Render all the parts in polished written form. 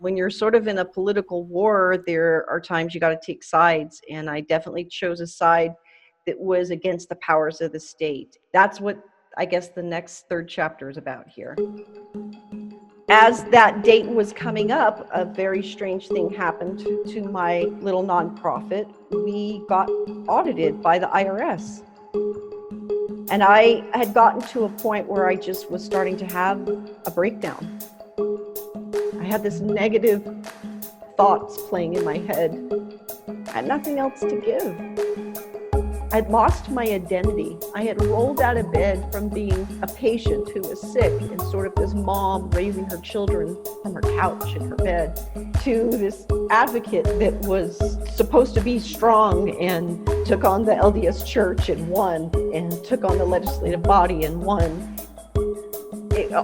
When you're sort of in a political war, there are times you got to take sides. And I definitely chose a side that was against the powers of the state. That's what I guess the next third chapter is about here. As that date was coming up, a very strange thing happened to my little nonprofit. We got audited by the IRS. And I had gotten to a point where I just was starting to have a breakdown. I had this negative thoughts playing in my head. I had nothing else to give. I'd lost my identity. I had rolled out of bed from being a patient who was sick and sort of this mom raising her children from her couch in her bed to this advocate that was supposed to be strong and took on the LDS church and won, and took on the legislative body and won.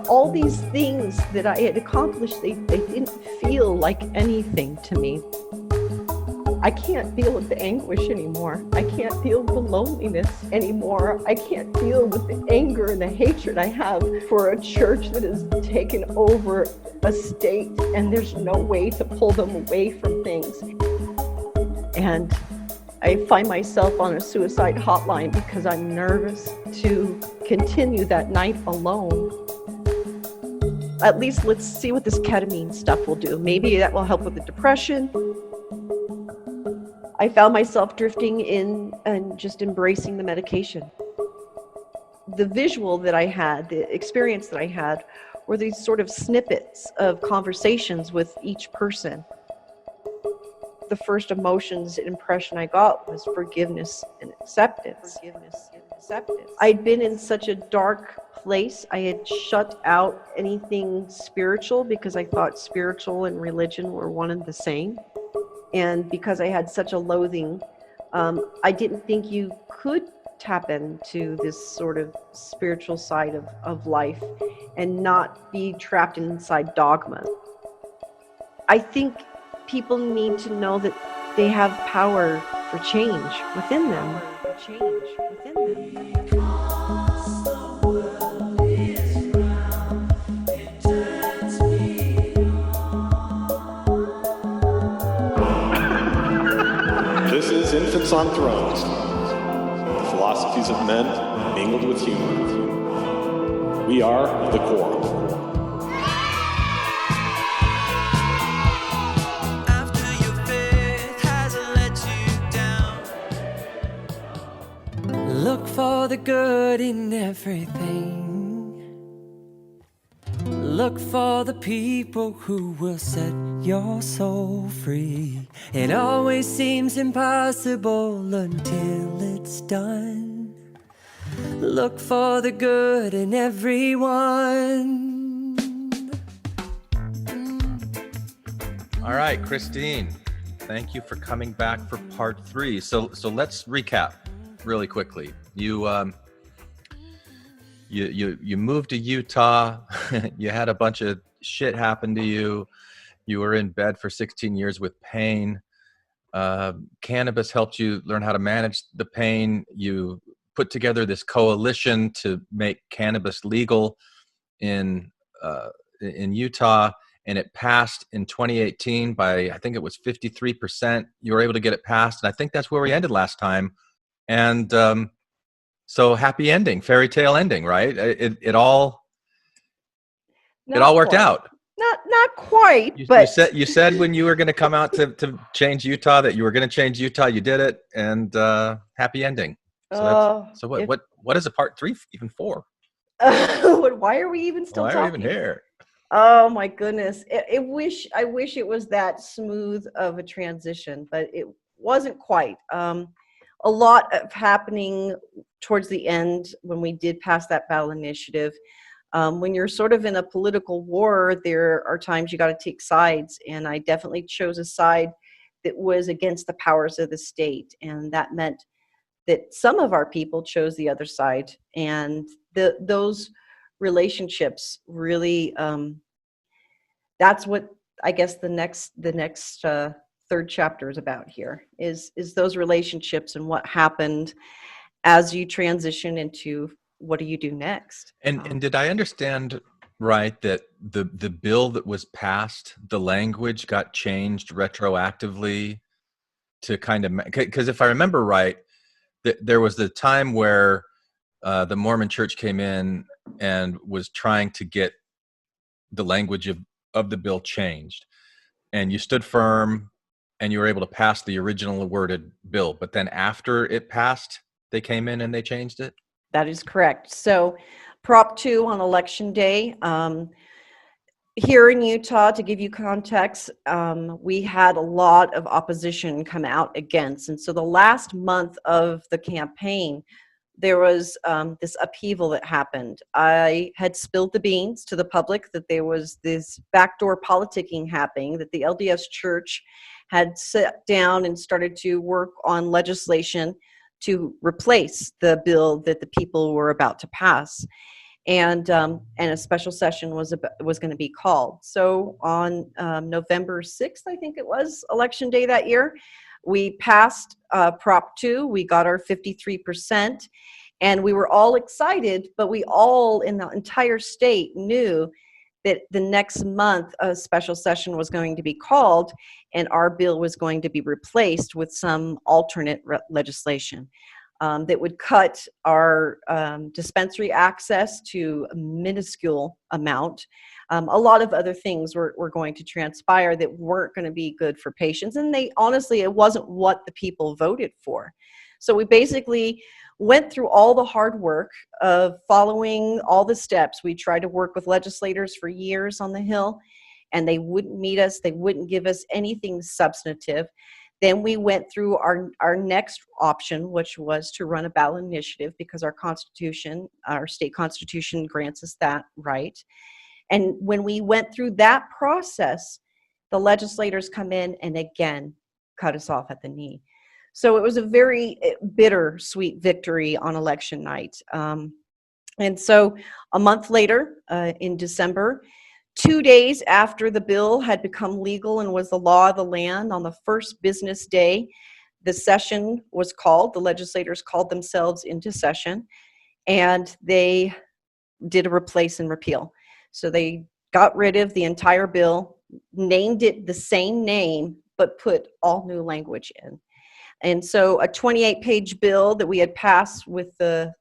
All these things that I had accomplished, they didn't feel like anything to me. I can't deal with the anguish anymore. I can't deal with the loneliness anymore. I can't deal with the anger and the hatred I have for a church that has taken over a state, and there's no way to pull them away from things. And I find myself on a suicide hotline because I'm nervous to continue that night alone. At least let's see what this ketamine stuff will do. Maybe that will help with the depression. I found myself drifting in and just embracing the medication. The visual that I had, the experience that I had, were these sort of snippets of conversations with each person. The first emotions and impression I got was forgiveness and acceptance. I'd been in such a dark place. I had shut out anything spiritual because I thought spiritual and religion were one and the same. And because I had such a loathing, I didn't think you could tap into this sort of spiritual side of life and not be trapped inside dogma. I think people need to know that they have power for change within them. This is Infants on Thrones, the philosophies of men mingled with humor. We are the Quorum. After your faith has let you down, look for the good in everything. Look for the people who will set your soul free. It always seems impossible until it's done. Look for the good in everyone. All right, Christine, thank you for coming back for part 3. So let's recap really quickly. You moved to Utah. You had a bunch of shit happen to you. You were in bed for 16 years with pain. Cannabis helped you learn how to manage the pain. You put together this coalition to make cannabis legal in Utah, and it passed in 2018 by, I think it was 53%. You were able to get it passed, and I think that's where we ended last time. And so happy ending, fairy tale ending, right? It all worked out. Not quite, but you said when you were going to come out to change Utah that you were going to change Utah. You did it, and happy ending. So what is a part 3 even for? Why are we even still talking? Why are we even here? Oh my goodness! I wish it was that smooth of a transition, but it wasn't quite. A lot of happening towards the end when we did pass that ballot initiative. When you're sort of in a political war, there are times you got to take sides, and I definitely chose a side that was against the powers of the state, and that meant that some of our people chose the other side, and those relationships really, that's what I guess the next third chapter is about here, is those relationships and what happened as you transition into what do you do next. And did I understand right, that the bill that was passed, the language got changed retroactively to kind of, because if I remember right, there was the time where the Mormon Church came in and was trying to get the language of the bill changed, and you stood firm and you were able to pass the original worded bill. But then after it passed, they came in and they changed it. That is correct. So Prop 2 on election day, here in Utah, to give you context, we had a lot of opposition come out against. And so the last month of the campaign, there was this upheaval that happened. I had spilled the beans to the public that there was this backdoor politicking happening, that the LDS Church had sat down and started to work on legislation to replace the bill that the people were about to pass. And a special session was going to be called. So on November 6th, I think it was, election day that year, we passed Prop 2. We got our 53%, and we were all excited, but we all in the entire state knew that the next month a special session was going to be called, and our bill was going to be replaced with some alternate legislation that would cut our dispensary access to a minuscule amount. A lot of other things were going to transpire that weren't going to be good for patients. And honestly, it wasn't what the people voted for. So we basically went through all the hard work of following all the steps. We tried to work with legislators for years on the Hill, and they wouldn't meet us. They wouldn't give us anything substantive. Then we went through our next option, which was to run a ballot initiative, because our constitution, our state constitution, grants us that right. And when we went through that process, the legislators come in and again cut us off at the knee. So it was a very bittersweet victory on election night. And so a month later, in December, 2 days after the bill had become legal and was the law of the land, on the first business day, the session was called. The legislators called themselves into session, and they did a replace and repeal. So they got rid of the entire bill, named it the same name, but put all new language in. And so a 28-page bill that we had passed with the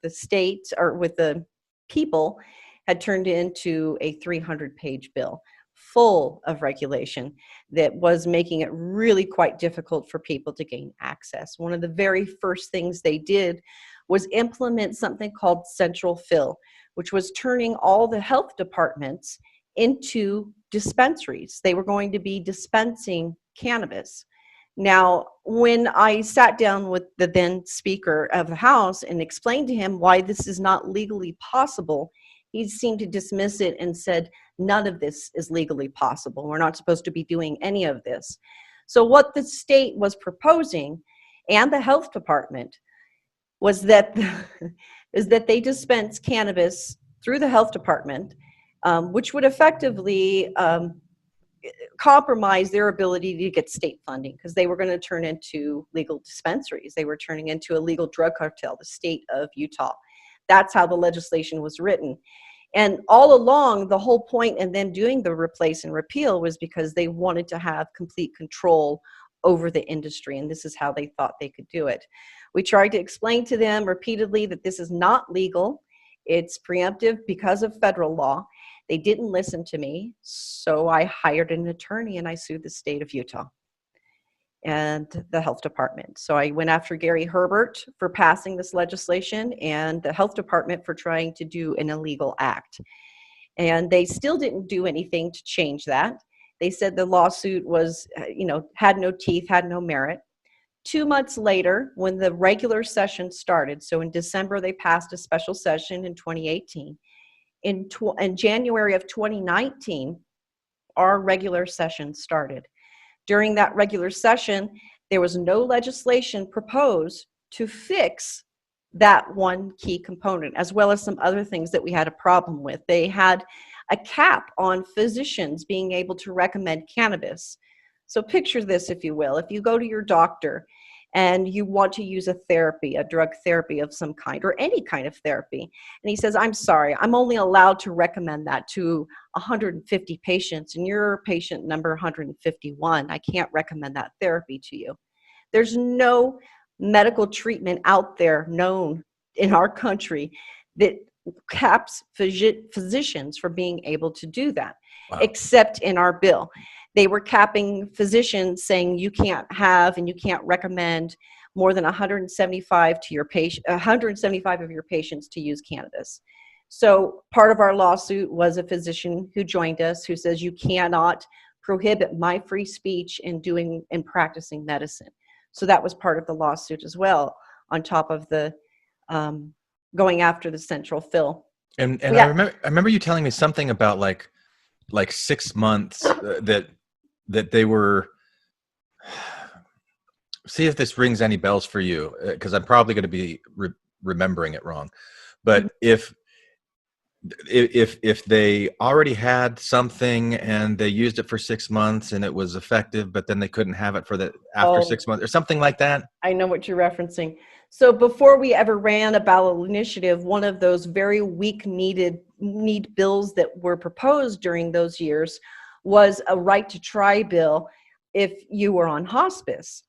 state, or with the people, had turned into a 300-page bill full of regulation that was making it really quite difficult for people to gain access. One of the very first things they did was implement something called central fill, which was turning all the health departments into dispensaries. They were going to be dispensing cannabis. Now, when I sat down with the then Speaker of the House and explained to him why this is not legally possible, he seemed to dismiss it and said, none of this is legally possible. We're not supposed to be doing any of this. So what the state was proposing, and the health department, was that they dispense cannabis through the health department, which would effectively compromise their ability to get state funding, because they were going to turn into legal dispensaries. They were turning into a legal drug cartel, the state of Utah. That's how the legislation was written. And all along, the whole point in then doing the replace and repeal was because they wanted to have complete control over the industry, and this is how they thought they could do it. We tried to explain to them repeatedly that this is not legal. It's preemptive because of federal law. They didn't listen to me, so I hired an attorney and I sued the state of Utah and the health department. So I went after Gary Herbert for passing this legislation, and the health department for trying to do an illegal act. And they still didn't do anything to change that. They said the lawsuit was, had no teeth, had no merit. 2 months later, when the regular session started, so in December, they passed a special session in 2018. In January of 2019, our regular session started. During that regular session, there was no legislation proposed to fix that one key component, as well as some other things that we had a problem with. They had a cap on physicians being able to recommend cannabis. So picture this, if you will. If you go to your doctor and you want to use a therapy, a drug therapy of some kind, or any kind of therapy. And he says, I'm sorry, I'm only allowed to recommend that to 150 patients, and you're patient number 151. I can't recommend that therapy to you. There's no medical treatment out there known in our country that caps physicians for being able to do that, Wow. except in our bill. They were capping physicians, saying you can't have and you can't recommend more than 175 to your patient, 175 of your patients to use cannabis. So part of our lawsuit was a physician who joined us who says you cannot prohibit my free speech in doing and practicing medicine. So that was part of the lawsuit as well, on top of the going after the central fill. And Yeah. I remember you telling me something about like 6 months that they were. See if this rings any bells for you, because I'm probably going to be remembering it wrong. But if they already had something and they used it for 6 months and it was effective, but then they couldn't have it after 6 months or something like that. I know what you're referencing. So before we ever ran a ballot initiative, one of those very weak need bills that were proposed during those years was a right to try bill if you were on hospice.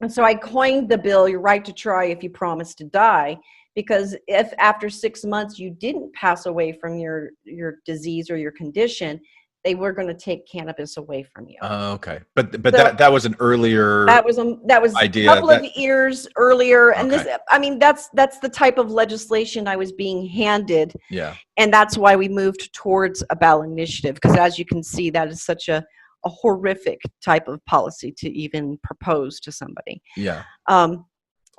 And so I coined the bill, your right to try if you promise to die, because if after 6 months you didn't pass away from your disease or your condition, they were going to take cannabis away from you. Okay, but so, that was an earlier that was idea. A couple of years earlier, and okay. This, I mean, that's the type of legislation I was being handed. Yeah, and that's why we moved towards a ballot initiative, because as you can see, that is such a horrific type of policy to even propose to somebody. Yeah.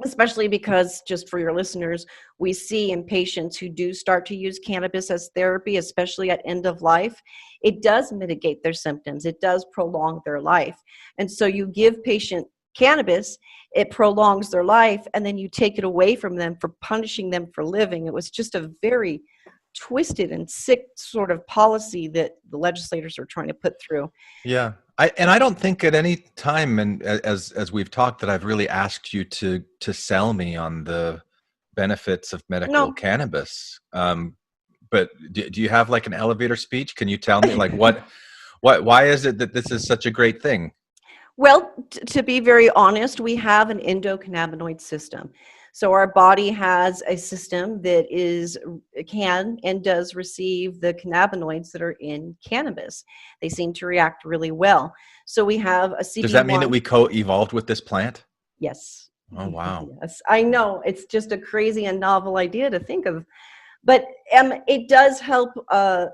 Especially because, just for your listeners, we see in patients who do start to use cannabis as therapy, especially at end of life, it does mitigate their symptoms. It does prolong their life. And so you give patient cannabis, it prolongs their life, and then you take it away from them for punishing them for living. It was just a very twisted and sick sort of policy that the legislators are trying to put through. Yeah. I don't think at any time, and as we've talked, that I've really asked you to sell me on the benefits of medical cannabis. But do you have like an elevator speech? Can you tell me like why is it that this is such a great thing? Well, to be very honest, we have an endocannabinoid system. So our body has a system that can and does receive the cannabinoids that are in cannabis. They seem to react really well. So we have a CB1. Does that mean that we co-evolved with this plant? Yes. Oh, wow. Yes, I know. It's just a crazy and novel idea to think of. But it does help. A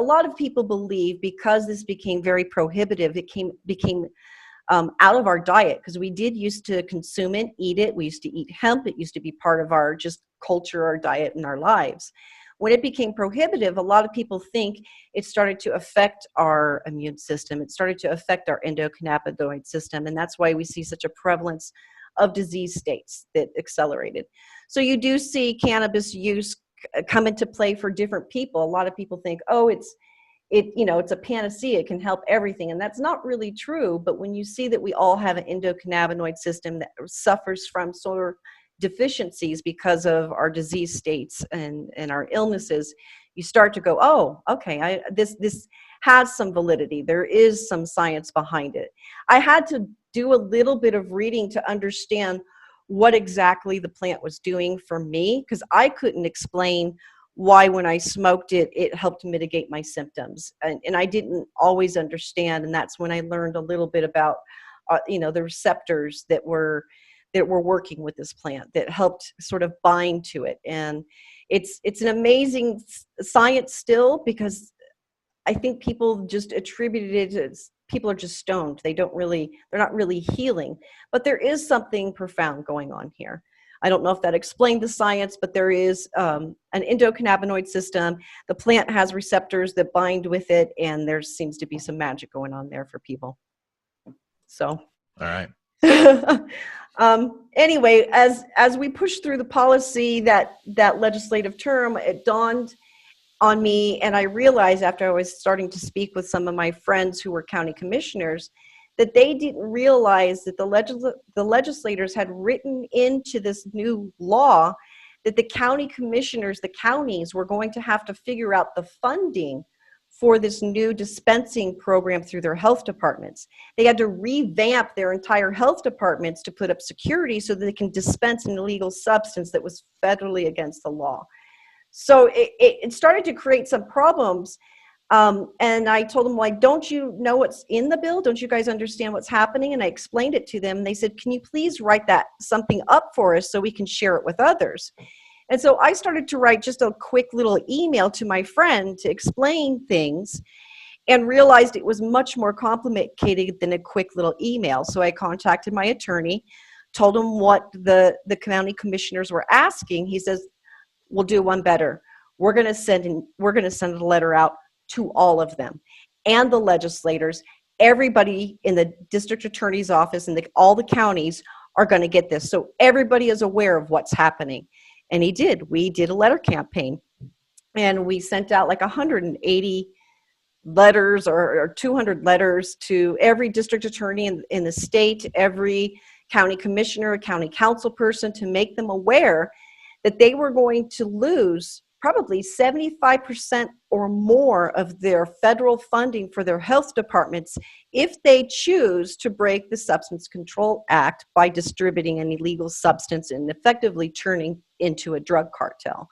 lot of people believe, because this became very prohibitive, it became out of our diet, because we did used to consume it, eat it. We used to eat hemp. It used to be part of our just culture, our diet, and our lives. When it became prohibitive, a lot of people think it started to affect our immune system. It started to affect our endocannabinoid system, and that's why we see such a prevalence of disease states that accelerated. So you do see cannabis use come into play for different people. A lot of people think, oh, it's a panacea, it can help everything. And that's not really true. But when you see that we all have an endocannabinoid system that suffers from sort of deficiencies because of our disease states and our illnesses, you start to go, oh, okay, this has some validity. There is some science behind it. I had to do a little bit of reading to understand what exactly the plant was doing for me, because I couldn't explain why when I smoked it, it helped mitigate my symptoms. And I didn't always understand. And that's when I learned a little bit about, the receptors that were working with this plant that helped sort of bind to it. And it's an amazing science still, because I think people just attributed it as people are just stoned. They're not really healing, but there is something profound going on here. I don't know if that explained the science, but there is an endocannabinoid system. The plant has receptors that bind with it, and there seems to be some magic going on there for people. So, all right. Anyway, as we push through the policy, that legislative term, it dawned on me, and I realized after I was starting to speak with some of my friends who were county commissioners, that they didn't realize that the legislators had written into this new law that the county commissioners, the counties, were going to have to figure out the funding for this new dispensing program through their health departments. They had to revamp their entire health departments to put up security so that they can dispense an illegal substance that was federally against the law. So it started to create some problems. And I told them, like, don't you know what's in the bill? Don't you guys understand what's happening? And I explained it to them. And they said, can you please write that something up for us so we can share it with others? And so I started to write just a quick little email to my friend to explain things, and realized it was much more complicated than a quick little email. So I contacted my attorney, told him what the county commissioners were asking. He says, we'll do one better. We're going to send a letter out to all of them and the legislators. Everybody in the district attorney's office and all the counties are going to get this. So everybody is aware of what's happening. And he did. We did a letter campaign, and we sent out like 180 letters or 200 letters to every district attorney in the state, every county commissioner, a county council person, to make them aware that they were going to lose probably 75% or more of their federal funding for their health departments if they choose to break the Substance Control Act by distributing an illegal substance and effectively turning into a drug cartel.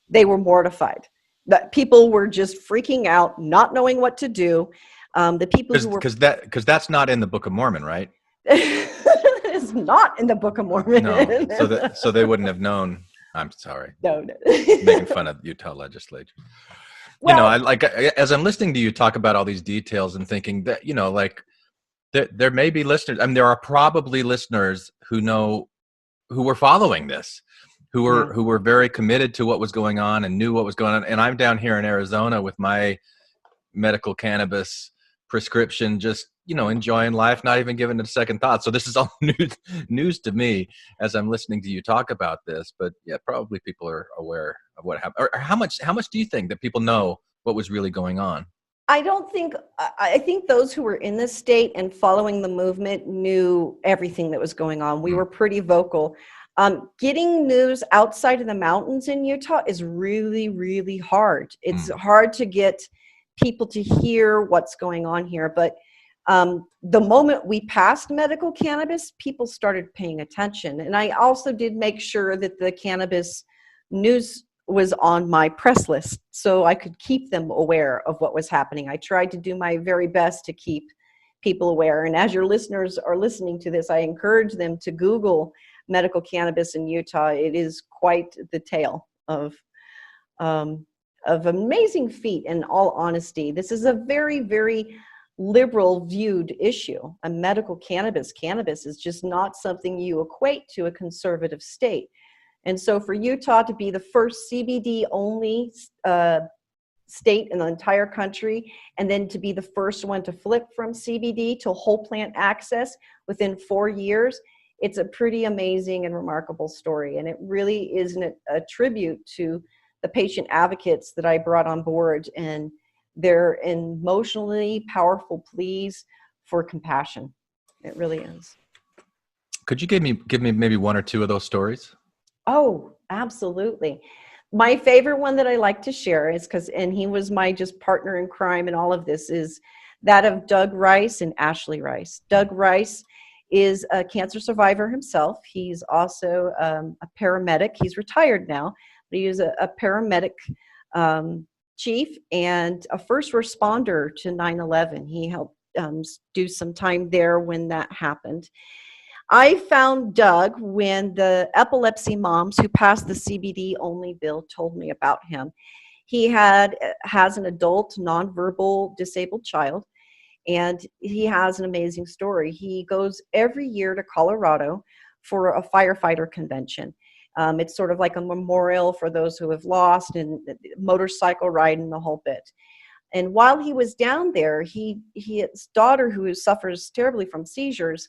They were mortified. That people were just freaking out, not knowing what to do. The people who were because that's not in the Book of Mormon, right? It's not in the Book of Mormon. No, so they wouldn't have known. I'm sorry. No. Making fun of Utah legislature. Well, as I'm listening to you talk about all these details and thinking that, like there may be listeners. I mean, there are probably listeners who were following this, who were very committed to what was going on and knew what was going on. And I'm down here in Arizona with my medical cannabis prescription, just enjoying life, not even giving it a second thought. So this is all news to me as I'm listening to you talk about this. But yeah, probably people are aware of what happened. Or how much do you think that people know what was really going on? I think those who were in the state and following the movement knew everything that was going on. We were pretty vocal. Getting news outside of the mountains in Utah is really, really hard. It's hard to get people to hear what's going on here. But the moment we passed medical cannabis, people started paying attention. And I also did make sure that the cannabis news was on my press list so I could keep them aware of what was happening. I tried to do my very best to keep people aware. And as your listeners are listening to this, I encourage them to Google medical cannabis in Utah. It is quite the tale of amazing feat. In all honesty, this is a very, very liberal viewed issue. A medical cannabis is just not something you equate to a conservative state. And so for Utah to be the first CBD only state in the entire country, and then to be the first one to flip from CBD to whole plant access within 4 years, it's a pretty amazing and remarkable story. And it really is a tribute to the patient advocates that I brought on board and their emotionally powerful pleas for compassion. It really is. Could you give me maybe one or two of those stories? Oh, absolutely. My favorite one that I like to share is and he was my just partner in crime in all of this, is that of Doug Rice and Ashley Rice. Doug Rice is a cancer survivor himself. He's also a paramedic. He's retired now, but he was a paramedic chief and a first responder to 9/11. He helped do some time there when that happened. I found Doug when the epilepsy moms who passed the CBD only bill told me about him. He has an adult nonverbal disabled child, and he has an amazing story. He goes every year to Colorado for a firefighter convention. It's sort of like a memorial for those who have lost, and motorcycle ride and the whole bit. And while he was down there, his daughter, who suffers terribly from seizures,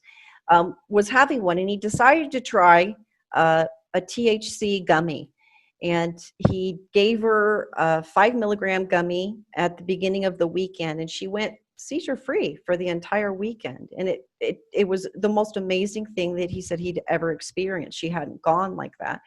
was having one, and he decided to try a THC gummy. And he gave her a 5 milligram gummy at the beginning of the weekend, and she went seizure free for the entire weekend. And it was the most amazing thing that he said he'd ever experienced. She hadn't gone like that.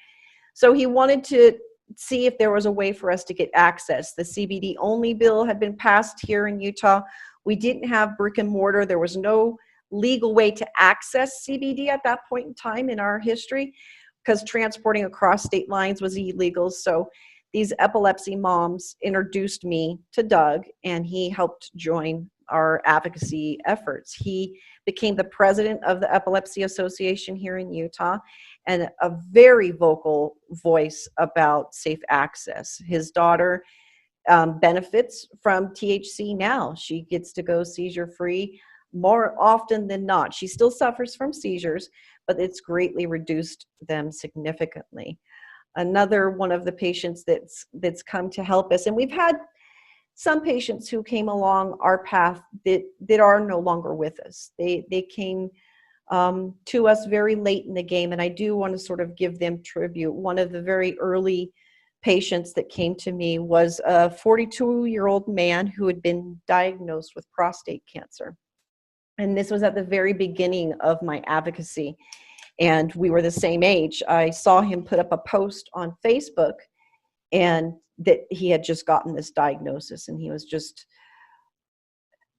So he wanted to see if there was a way for us to get access. The CBD only bill had been passed here in Utah. We didn't have brick and mortar. There was no legal way to access CBD at that point in time in our history, because transporting across state lines was illegal. So these epilepsy moms introduced me to Doug, and he helped join our advocacy efforts. He became the president of the Epilepsy Association here in Utah, and a very vocal voice about safe access. His daughter benefits from THC now. She gets to go seizure free more often than not. She still suffers from seizures, but it's greatly reduced them significantly. Another one of the patients that's come to help us, and we've had some patients who came along our path that are no longer with us. They came to us very late in the game, and I do want to sort of give them tribute. One of the very early patients that came to me was a 42-year-old man who had been diagnosed with prostate cancer. And this was at the very beginning of my advocacy, and we were the same age. I saw him put up a post on Facebook, and that he had just gotten this diagnosis, and he was just,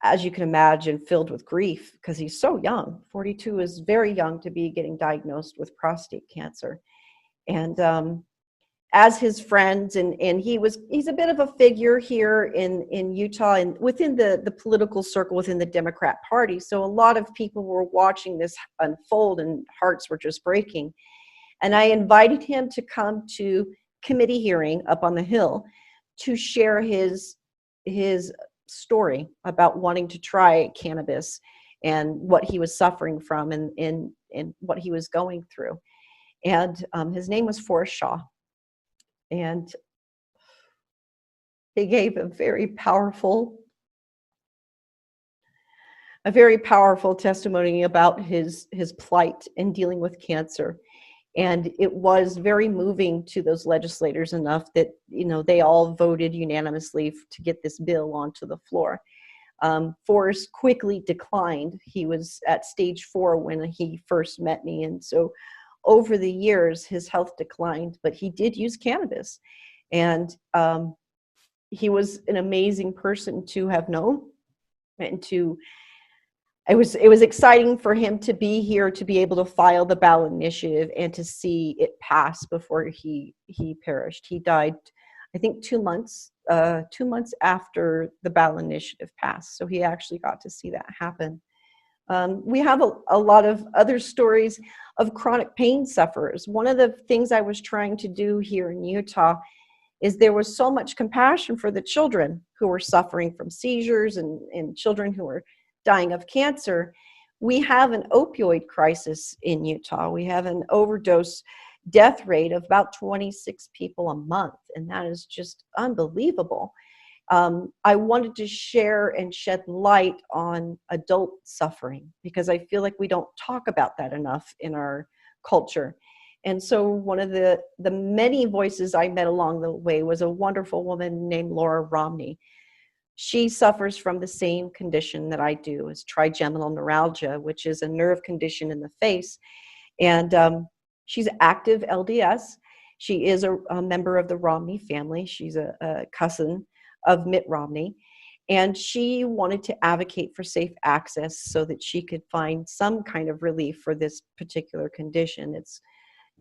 as you can imagine, filled with grief because he's so young. 42 is very young to be getting diagnosed with prostate cancer. And as his friends, and he's a bit of a figure here in Utah and within the political circle within the Democrat Party. So a lot of people were watching this unfold, and hearts were just breaking. And I invited him to come to committee hearing up on the Hill to share his story about wanting to try cannabis and what he was suffering from and what he was going through. And his name was Forrest Shaw. And he gave a very powerful testimony about his plight in dealing with cancer. And it was very moving to those legislators enough that, they all voted unanimously to get this bill onto the floor. Forrest quickly declined. He was at stage 4 when he first met me. And so over the years, his health declined, but he did use cannabis. And he was an amazing person to have known, and it was exciting for him to be here, to be able to file the ballot initiative and to see it pass before he perished. He died, I think, 2 months after the ballot initiative passed. So he actually got to see that happen. We have a lot of other stories of chronic pain sufferers. One of the things I was trying to do here in Utah is there was so much compassion for the children who were suffering from seizures and children who were dying of cancer. We have an opioid crisis in Utah. We have an overdose death rate of about 26 people a month, and that is just unbelievable. I wanted to share and shed light on adult suffering because I feel like we don't talk about that enough in our culture. And so one of the many voices I met along the way was a wonderful woman named Laura Romney. She suffers from the same condition that I do, is trigeminal neuralgia, which is a nerve condition in the face. And she's active LDS. She is a member of the Romney family. She's a cousin of Mitt Romney. And she wanted to advocate for safe access so that she could find some kind of relief for this particular condition. It's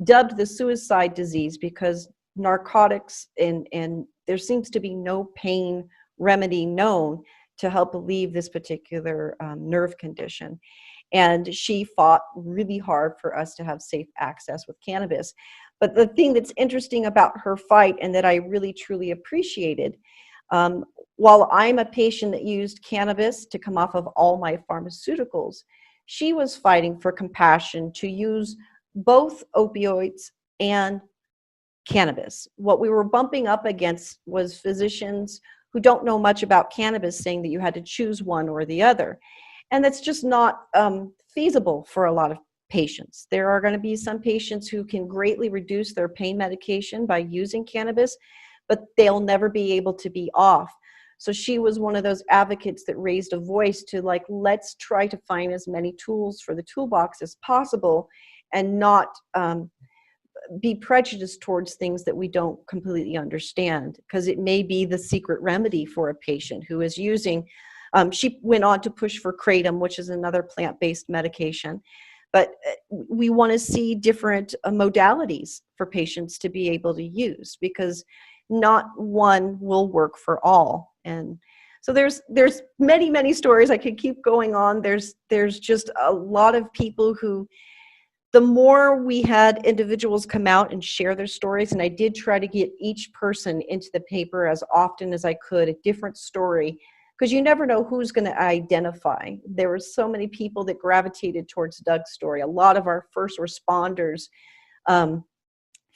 dubbed the suicide disease because narcotics and there seems to be no pain remedy known to help alleviate this particular nerve condition. And she fought really hard for us to have safe access with cannabis. But the thing that's interesting about her fight, and that I really truly appreciated, while I'm a patient that used cannabis to come off of all my pharmaceuticals, she was fighting for compassion to use both opioids and cannabis. What we were bumping up against was physicians who don't know much about cannabis saying that you had to choose one or the other. And that's just not feasible for a lot of patients. There are going to be some patients who can greatly reduce their pain medication by using cannabis, but they'll never be able to be off. So she was one of those advocates that raised a voice to like, let's try to find as many tools for the toolbox as possible, and not be prejudiced towards things that we don't completely understand, because it may be the secret remedy for a patient who is using. She went on to push for kratom, which is another plant-based medication. But we want to see different modalities for patients to be able to use, because not one will work for all. And so there's many, many stories. I could keep going on. There's just a lot of people who, the more we had individuals come out and share their stories, and I did try to get each person into the paper as often as I could, a different story, because you never know who's going to identify. There were so many people that gravitated towards Doug's story. A lot of our first responders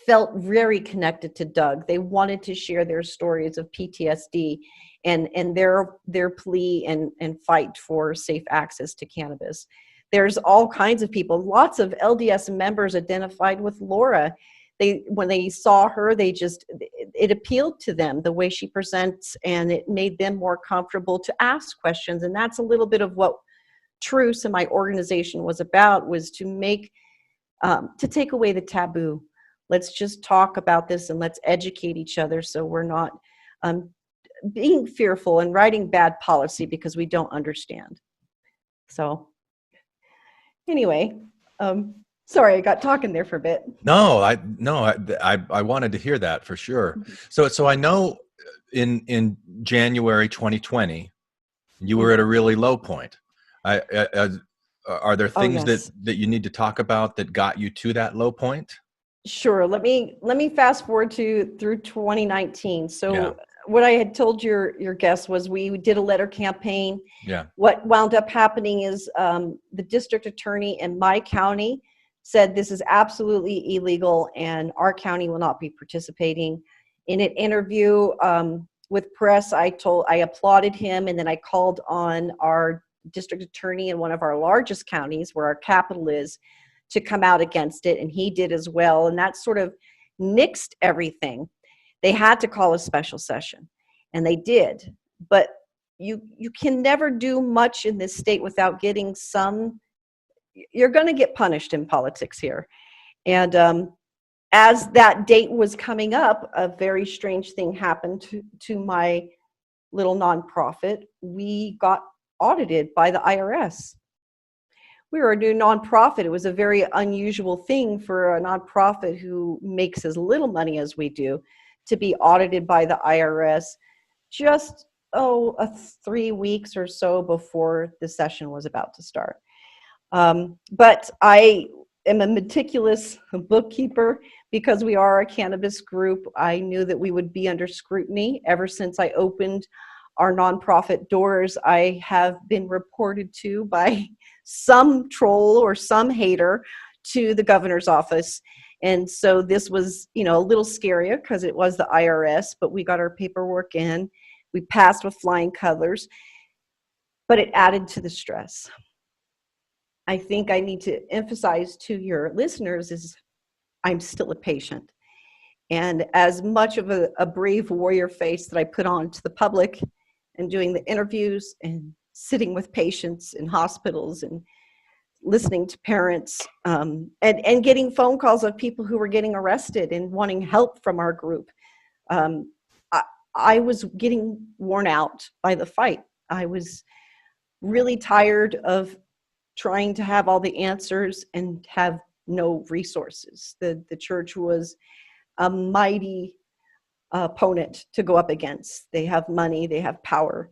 felt very connected to Doug. They wanted to share their stories of PTSD and their plea and fight for safe access to cannabis. There's all kinds of people. Lots of LDS members identified with Laura. When they saw her, it appealed to them, the way she presents, and it made them more comfortable to ask questions. And that's a little bit of what Truce and my organization was about, was to make, to take away the taboo. Let's just talk about this and let's educate each other, so we're not being fearful and writing bad policy because we don't understand. So anyway, sorry, I got talking there for a bit. No, I wanted to hear that for sure. So I know in January 2020, you were at a really low point. Are there things yes. that you need to talk about that got you to that low point? Sure. Let me fast forward through 2019. So Yeah. What I had told your guest was we did a letter campaign. Yeah. What wound up happening is the district attorney in my county said this is absolutely illegal and our county will not be participating. In an interview with press, I applauded him, and then I called on our district attorney in one of our largest counties, where our capital is, to come out against it, and he did as well. And that sort of nixed everything. They had to call a special session, and they did. But you can never do much in this state without getting some. You're going to get punished in politics here. And as that date was coming up, a very strange thing happened to my little nonprofit. We got audited by the IRS. We were a new nonprofit. It was a very unusual thing for a nonprofit who makes as little money as we do to be audited by the IRS just 3 weeks or so before the session was about to start. But I am a meticulous bookkeeper. Because we are a cannabis group, I knew that we would be under scrutiny. Ever since I opened our nonprofit doors, I have been reported to by some troll or some hater to the governor's office. And so this was, a little scarier because it was the IRS, but we got our paperwork in. We passed with flying colors, but it added to the stress. I think I need to emphasize to your listeners is I'm still a patient. And as much of a brave warrior face that I put on to the public and doing the interviews and sitting with patients in hospitals and listening to parents and getting phone calls of people who were getting arrested and wanting help from our group, I was getting worn out by the fight. I was really tired of trying to have all the answers and have no resources. The church was a mighty opponent to go up against. They have money, they have power.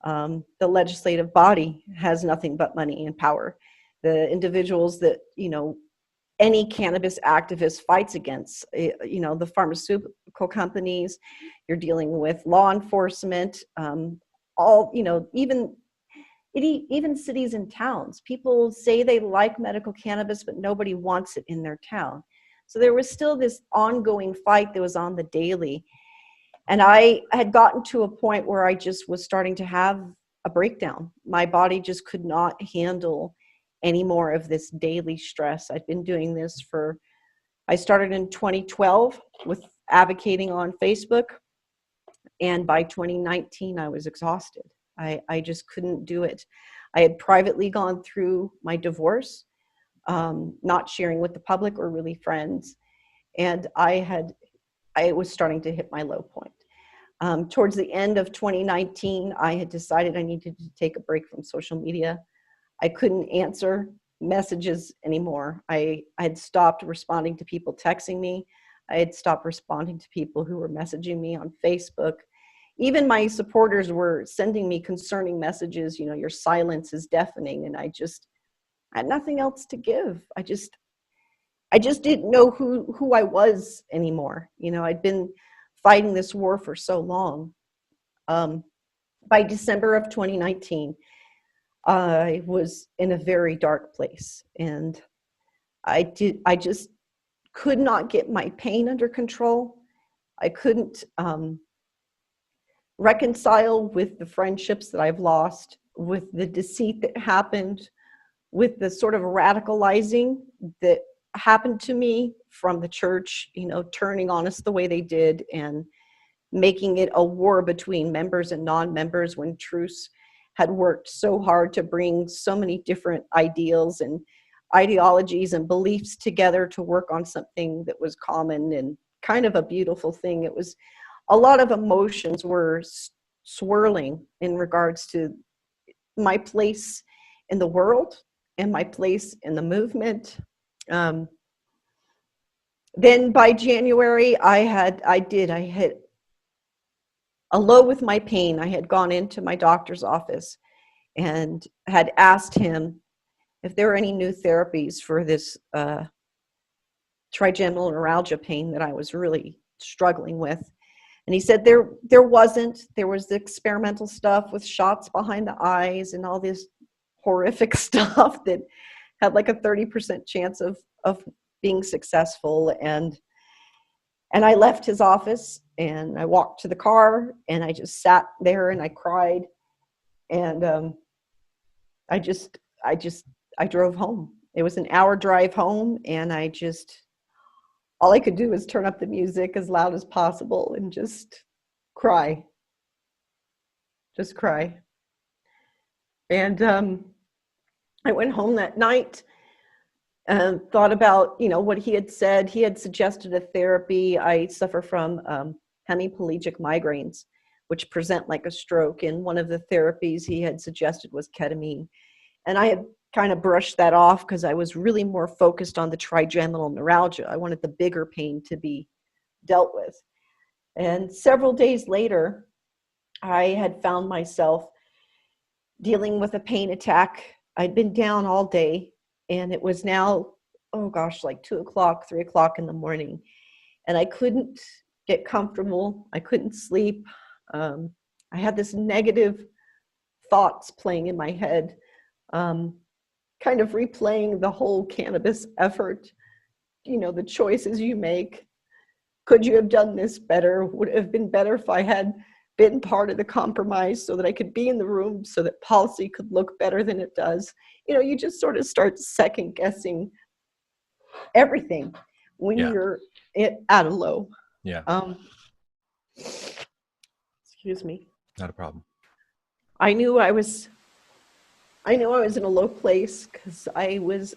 The legislative body has nothing but money and power. The individuals that, any cannabis activist fights against, the pharmaceutical companies, you're dealing with law enforcement, even cities and towns. People say they like medical cannabis, but nobody wants it in their town. So there was still this ongoing fight that was on the daily. And I had gotten to a point where I just was starting to have a breakdown. My body just could not handle any more of this daily stress. I'd been doing this I started in 2012 with advocating on Facebook. And by 2019, I was exhausted. I just couldn't do it. I had privately gone through my divorce, not sharing with the public or really friends. And I was starting to hit my low point. Towards the end of 2019, I had decided I needed to take a break from social media. I couldn't answer messages anymore. I had stopped responding to people texting me. I had stopped responding to people who were messaging me on Facebook. Even my supporters were sending me concerning messages, your silence is deafening. And I had nothing else to give. I just didn't know who I was anymore. I'd been fighting this war for so long. By December of 2019, I was in a very dark place, and I just could not get my pain under control. I couldn't reconcile with the friendships that I've lost, with the deceit that happened, with the sort of radicalizing that happened to me from the church, turning on us the way they did and making it a war between members and non-members when Truce had worked so hard to bring so many different ideals and ideologies and beliefs together to work on something that was common and kind of a beautiful thing. It was a lot of emotions were swirling in regards to my place in the world and my place in the movement. Then by January, I hit a low with my pain. I had gone into my doctor's office and had asked him if there were any new therapies for this trigeminal neuralgia pain that I was really struggling with. And he said there wasn't. There was the experimental stuff with shots behind the eyes and all this horrific stuff that had like a 30% chance of being successful. And I left his office and I walked to the car and I just sat there and I cried. And I drove home. It was an hour drive home, and all I could do was turn up the music as loud as possible and just cry. Just cry. And I went home that night and thought about, what he had said. He had suggested a therapy. I suffer from hemiplegic migraines, which present like a stroke. And one of the therapies he had suggested was ketamine. And I had kind of brushed that off because I was really more focused on the trigeminal neuralgia. I wanted the bigger pain to be dealt with. And several days later, I had found myself dealing with a pain attack. I'd been down all day, and it was now, like 2 o'clock, 3 o'clock in the morning. And I couldn't get comfortable. I couldn't sleep. I had this negative thoughts playing in my head, kind of replaying the whole cannabis effort, the choices you make. Could you have done this better? Would it have been better if I had been part of the compromise so that I could be in the room so that policy could look better than it does? You just sort of start second guessing everything when you're at a low. Yeah. Excuse me. Not a problem. I knew I was in a low place because I was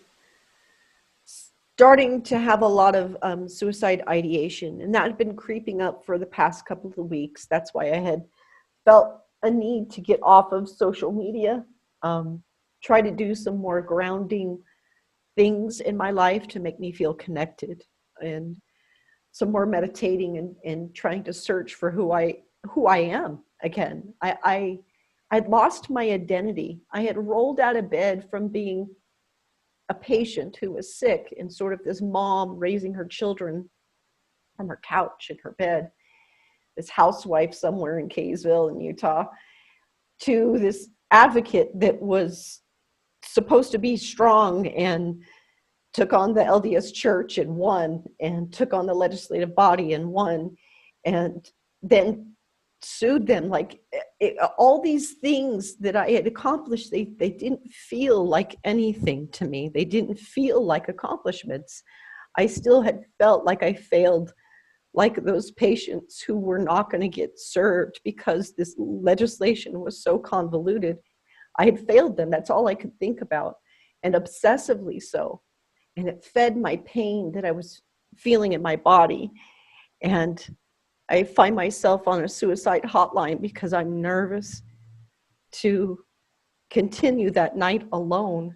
starting to have a lot of suicide ideation, and that had been creeping up for the past couple of weeks. That's why I had felt a need to get off of social media, try to do some more grounding things in my life to make me feel connected, and some more meditating and trying to search for who I am again. I'd lost my identity. I had rolled out of bed from being a patient who was sick and sort of this mom raising her children from her couch in her bed, this housewife somewhere in Kaysville in Utah, to this advocate that was supposed to be strong and took on the LDS church and won, and took on the legislative body and won, and then sued them. All these things that I had accomplished, they didn't feel like anything to me. They didn't feel like accomplishments. I still had felt like I failed like those patients who were not going to get served because this legislation was so convoluted. I had failed them. That's all I could think about, and obsessively so. And it fed my pain that I was feeling in my body. And I find myself on a suicide hotline because I'm nervous to continue that night alone,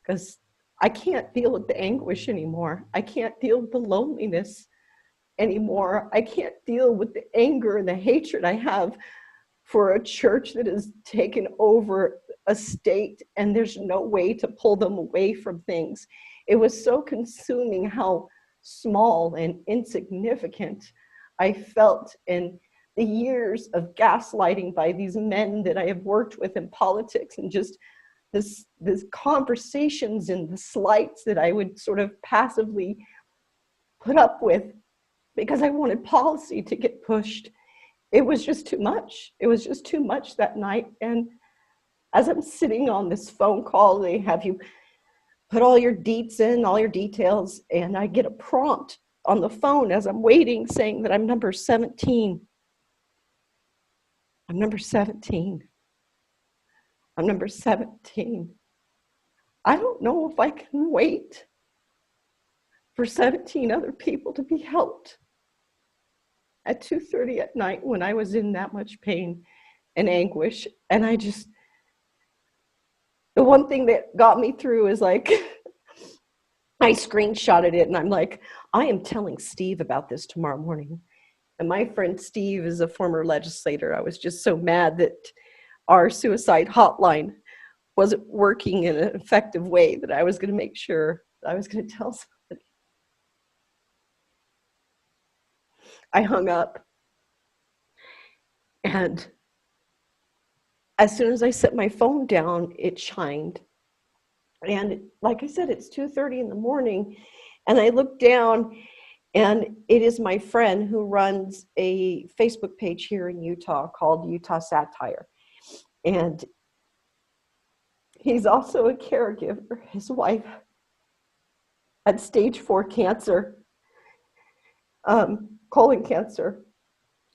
because I can't deal with the anguish anymore. I can't deal with the loneliness anymore. I can't deal with the anger and the hatred I have for a church that has taken over a state, and there's no way to pull them away from things. It was so consuming how small and insignificant I felt in the years of gaslighting by these men that I have worked with in politics, and just this conversations and the slights that I would sort of passively put up with because I wanted policy to get pushed. It was just too much. It was just too much that night. And as I'm sitting on this phone call, they have you put all your deets in, all your details, and I get a prompt on the phone as I'm waiting saying that I'm number 17. I'm number 17. I'm number 17. I don't know if I can wait for 17 other people to be helped at 2:30 at night when I was in that much pain and anguish. And the one thing that got me through is like, I screenshotted it and I'm like, I am telling Steve about this tomorrow morning. And my friend Steve is a former legislator. I was just so mad that our suicide hotline wasn't working in an effective way that I was going to make sure I was going to tell somebody. I hung up, and as soon as I set my phone down, it shined. And like I said, it's 2:30 in the morning, and I look down, and it is my friend who runs a Facebook page here in Utah called Utah Satire. And he's also a caregiver. His wife had stage 4 cancer, colon cancer,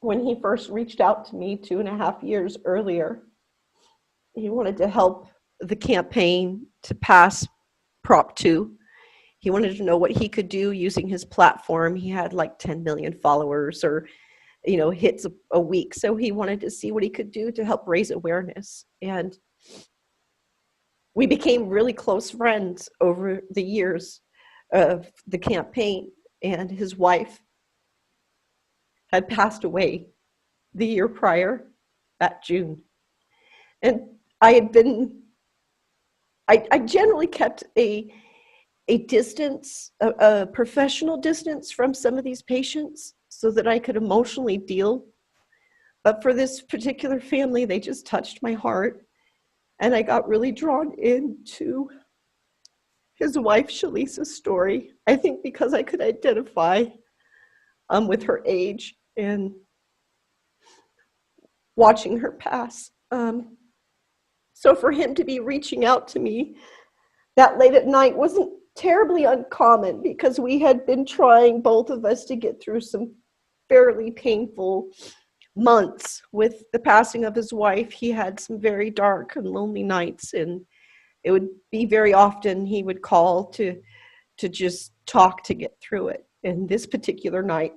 when he first reached out to me 2.5 years earlier. He wanted to help the campaign to pass Prop 2. He wanted to know what he could do using his platform. He had like 10 million followers, or hits a week. So he wanted to see what he could do to help raise awareness. And we became really close friends over the years of the campaign. And his wife had passed away the year prior, that June. And I generally kept a distance, a professional distance from some of these patients so that I could emotionally deal. But for this particular family, they just touched my heart. And I got really drawn into his wife, Shalisa's story. I think because I could identify with her age and watching her pass. So for him to be reaching out to me that late at night wasn't terribly uncommon, because we had been trying, both of us, to get through some fairly painful months with the passing of his wife. He had some very dark and lonely nights, and it would be very often he would call to just talk to get through it. And this particular night,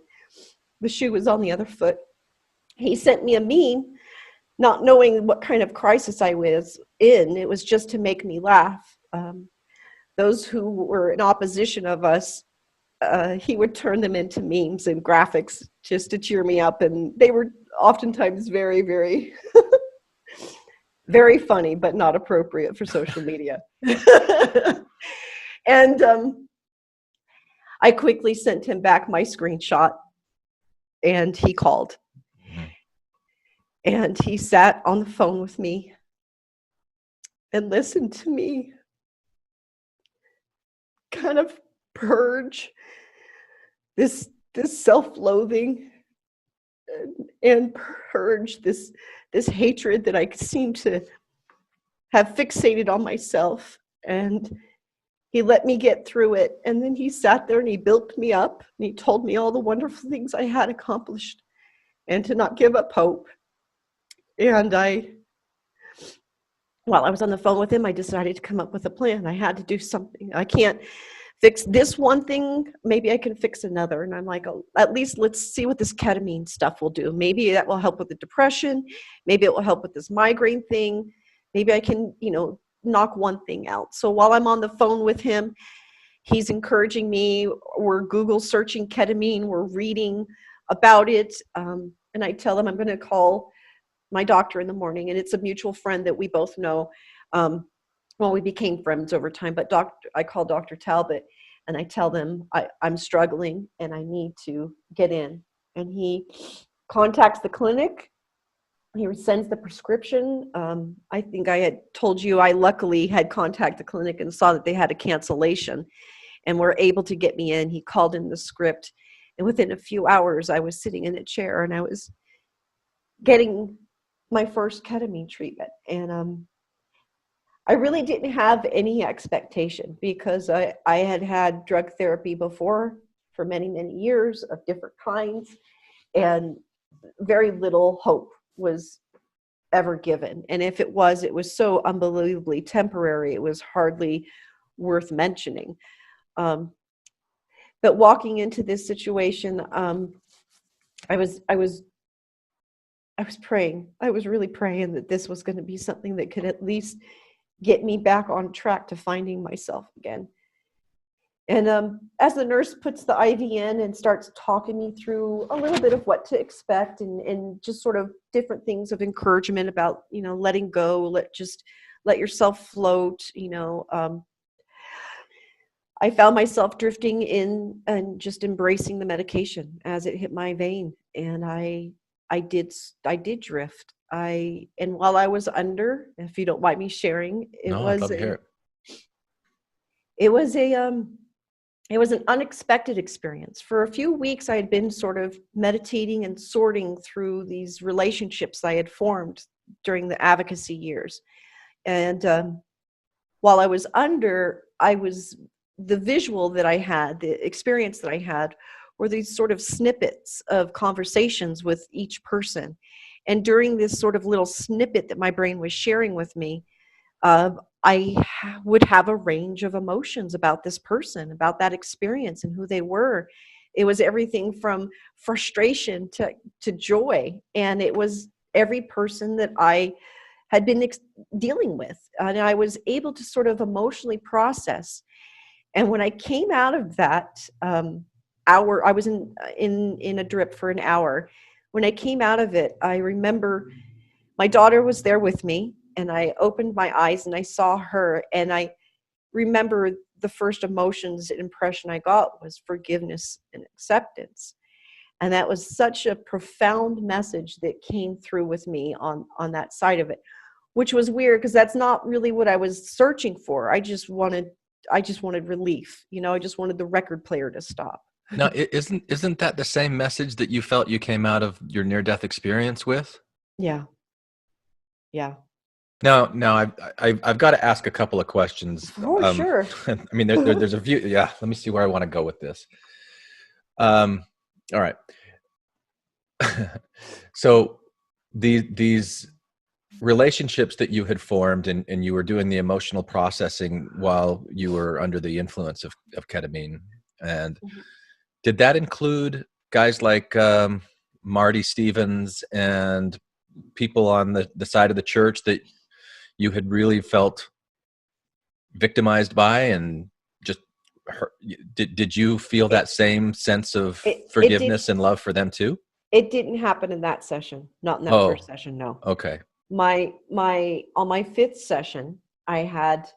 the shoe was on the other foot. He sent me a meme, not knowing what kind of crisis I was in. It was just to make me laugh. Those who were in opposition of us, he would turn them into memes and graphics just to cheer me up. And they were oftentimes very, very, very funny, but not appropriate for social media. And I quickly sent him back my screenshot, and he called. And he sat on the phone with me and listened to me kind of purge this self-loathing and purge this hatred that I seemed to have fixated on myself. And He let me get through it. And then he sat there and he built me up and he told me all the wonderful things I had accomplished and to not give up hope. And while I was on the phone with him, I decided to come up with a plan. I had to do something. I can't fix this one thing. Maybe I can fix another. And I'm like, oh, at least let's see what this ketamine stuff will do. Maybe that will help with the depression. Maybe it will help with this migraine thing. Maybe I can, knock one thing out. So while I'm on the phone with him, he's encouraging me. We're Google searching ketamine. We're reading about it. And I tell him I'm going to call my doctor in the morning, and it's a mutual friend that we both know. We became friends over time, but I call Dr. Talbot and I tell them I'm struggling and I need to get in. And he contacts the clinic. He sends the prescription. I think I had told you I luckily had contacted the clinic and saw that they had a cancellation and were able to get me in. He called in the script, and within a few hours I was sitting in a chair and I was getting my first ketamine treatment. And I really didn't have any expectation because I had drug therapy before for many, many years of different kinds, and very little hope was ever given. And if it was so unbelievably temporary, it was hardly worth mentioning. But walking into this situation, I was praying. I was really praying that this was going to be something that could at least get me back on track to finding myself again. And as the nurse puts the IV in and starts talking me through a little bit of what to expect and just sort of different things of encouragement about, letting go, let yourself float, I found myself drifting in and just embracing the medication as it hit my vein. And I did drift. And while I was under, if you don't mind me sharing, I'd love to hear it. It was an unexpected experience. For a few weeks, I had been sort of meditating and sorting through these relationships I had formed during the advocacy years. And while I was under, the visual that I had, the experience that I had, were these sort of snippets of conversations with each person. And during this sort of little snippet that my brain was sharing with me, I would have a range of emotions about this person, about that experience and who they were. It was everything from frustration to joy. And it was every person that I had been dealing with. And I was able to sort of emotionally process. And when I came out of that hour, I was in a drip for an hour. When I came out of it, I remember my daughter was there with me, and I opened my eyes and I saw her, and I remember the first emotions and impression I got was forgiveness and acceptance. And that was such a profound message that came through with me on that side of it, which was weird because that's not really what I was searching for. I just wanted relief. I just wanted the record player to stop. Now, isn't that the same message that you felt you came out of your near-death experience with? Yeah. Now, I've got to ask a couple of questions. Oh, sure. I mean, there's a view. Yeah, let me see where I want to go with this. All right. So these relationships that you had formed and you were doing the emotional processing while you were under the influence of ketamine, and did that include guys like Marty Stevens and people on the side of the church that you had really felt victimized by, and just hurt? Did you feel that same sense of forgiveness and love for them too? It didn't happen in that session. Not in that first session. No. Okay. On my fifth session, I had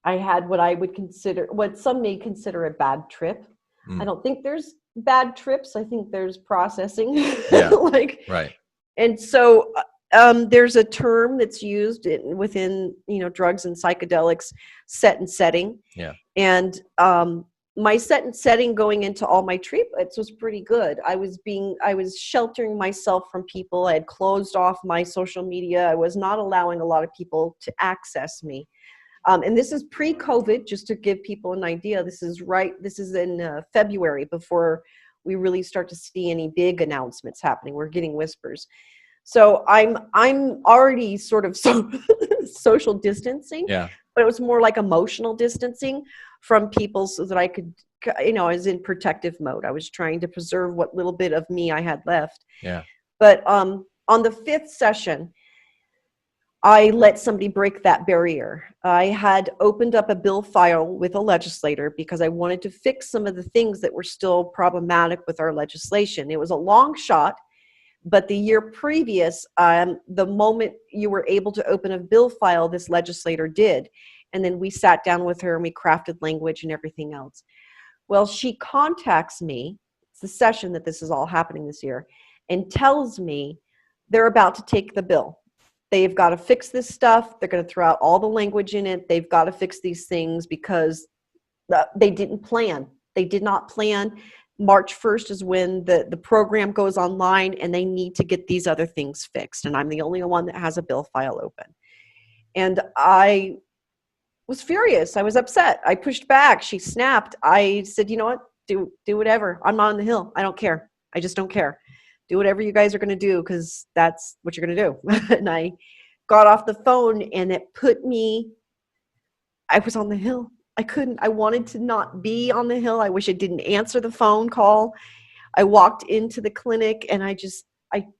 what some may consider a bad trip. I don't think there's bad trips. I think there's processing. Yeah. Right. And so there's a term that's used within drugs and psychedelics, set and setting. Yeah. And my set and setting going into all my treatments was pretty good. I was sheltering myself from people. I had closed off my social media. I was not allowing a lot of people to access me. And this is pre-COVID, just to give people an idea. This is in February, before we really start to see any big announcements happening. We're getting whispers. So I'm already sort of social distancing, Yeah. but it was more like emotional distancing from people so that I could, I was in protective mode. I was trying to preserve what little bit of me I had left. Yeah. But on the fifth session, I let somebody break that barrier. I had opened up a bill file with a legislator because I wanted to fix some of the things that were still problematic with our legislation. It was a long shot, but the year previous, the moment you were able to open a bill file, this legislator did. And then we sat down with her and we crafted language and everything else. Well, she contacts me, it's the session that this is all happening this year, and tells me they're about to take the bill. They've got to fix this stuff. They're going to throw out all the language in it. They've got to fix these things because they didn't plan. They did not plan. March 1st is when the program goes online, and they need to get these other things fixed. And I'm the only one that has a bill file open. And I was furious. I was upset. I pushed back. She snapped. I said, you know what? Do whatever. I'm not on the Hill. I don't care. I just don't care. Do whatever you guys are going to do, because that's what you're going to do. And I got off the phone, and it put me, I was on the Hill. I wanted to not be on the Hill. I wish I didn't answer the phone call. I walked into the clinic, and I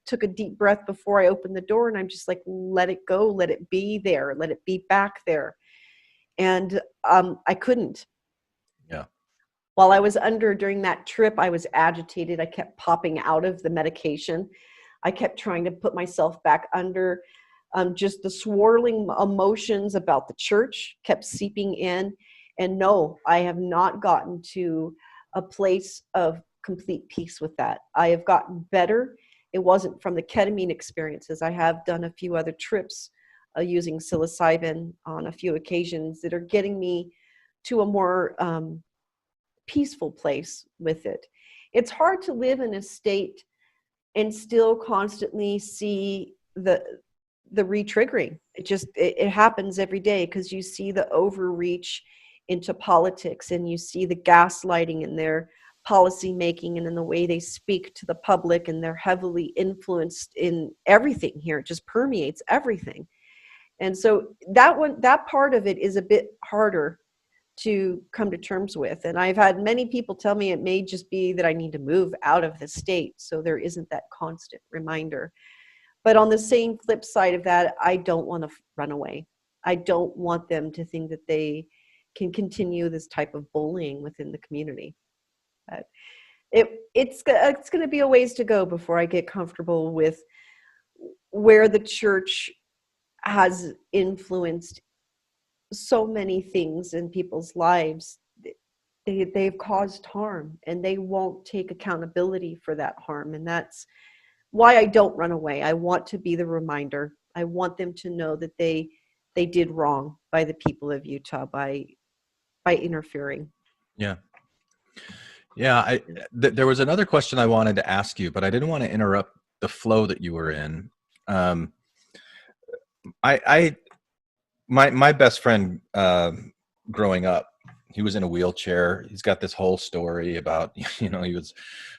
took a deep breath before I opened the door, and I'm just like, let it go. Let it be there. Let it be back there. And I couldn't. Yeah. While I was during that trip, I was agitated. I kept popping out of the medication. I kept trying to put myself back under. Just the swirling emotions about the church kept seeping in. And no, I have not gotten to a place of complete peace with that. I have gotten better. It wasn't from the ketamine experiences. I have done a few other trips using psilocybin on a few occasions that are getting me to a more peaceful place with it. It's hard to live in a state and still constantly see the re-triggering. It happens every day, because you see the overreach into politics, and you see the gaslighting in their policy making and in the way they speak to the public, and they're heavily influenced in everything here. It just permeates everything. And so that part of it is a bit harder to come to terms with. And I've had many people tell me it may just be that I need to move out of the state, so there isn't that constant reminder. But on the same flip side of that, I don't want to run away. I don't want them to think that they can continue this type of bullying within the community. It's going to be a ways to go before I get comfortable with where the church has influenced so many things in people's lives. They've caused harm, and they won't take accountability for that harm. And that's why I don't run away. I want to be the reminder. I want them to know that they did wrong by the people of Utah by interfering. Yeah. Yeah. There was another question I wanted to ask you, but I didn't want to interrupt the flow that you were in. My best friend, growing up, he was in a wheelchair. He's got this whole story about, he was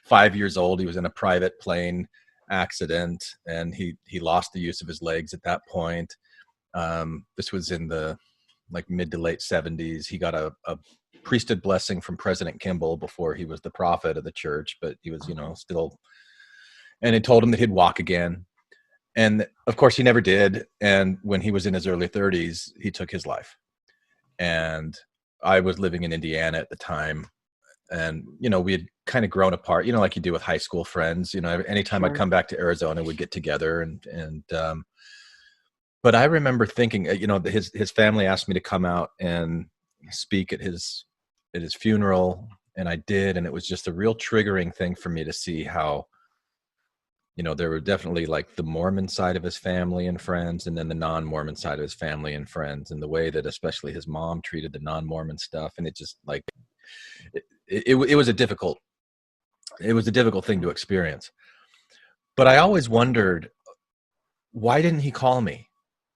5 years old. He was in a private plane accident, and he lost the use of his legs at that point. This was in the mid to late 70s. He got a priesthood blessing from President Kimball before he was the prophet of the church, but he was, still, and it told him that he'd walk again. And of course he never did. And when he was in his early 30s, he took his life. And I was living in Indiana at the time. And, we had kind of grown apart, like you do with high school friends. Anytime Sure. I'd come back to Arizona, we'd get together. But I remember thinking, his family asked me to come out and speak at his funeral. And I did. And it was just a real triggering thing for me to see how, there were definitely the Mormon side of his family and friends, and then the non-Mormon side of his family and friends, and the way that especially his mom treated the non-Mormon stuff. And it just it was a difficult thing to experience. But I always wondered, why didn't he call me?